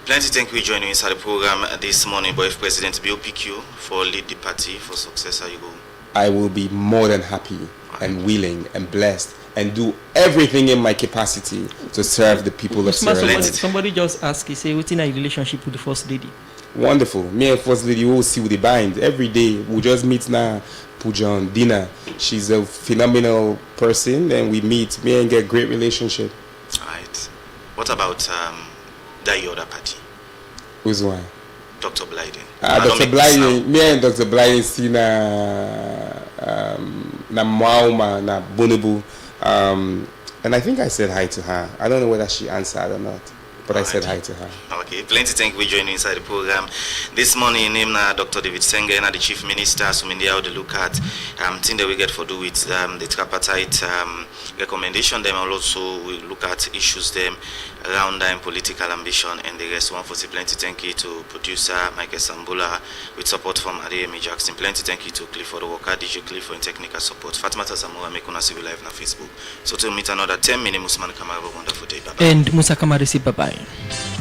Plenty thank you for joining inside the program this morning, but if President Bill pick you for lead the party for success, how you go? I will be more than happy and willing and blessed and do everything in my capacity to serve the people of Sierra Leone. Somebody just asked, he say, what's in a relationship with the First Lady? Wonderful. Me and First Lady will see with the bind every day. We just meet now, Pujan, dinner. She's a phenomenal person, and we meet. Me and get great relationship. Alright. What about that other party? Who's one? Dr. Blyden. Dr. Blyden. Me and Dr. Blyden see na Mwauma na Bonobu. And I think I said hi to her. I don't know whether she answered or not, but I said hi to her. Okay, plenty thank you for joining inside the program. This morning, named Dr. David Senge, the Chief Minister, so in the how they look at thing that we get for do with the tripartite recommendation. Them also we look at issues them around political ambition and the rest. One for plenty thank you to producer Michael Sambula with support from Adeyemi Jackson. Plenty thank you to Cliff for the worker, DJ Cliff for technical support. Fatimata Zamora make una see live na Facebook. So till meet another 10 minutes, Usman Kamara, wonderful day. Bye bye. And Musa Kamara say bye bye.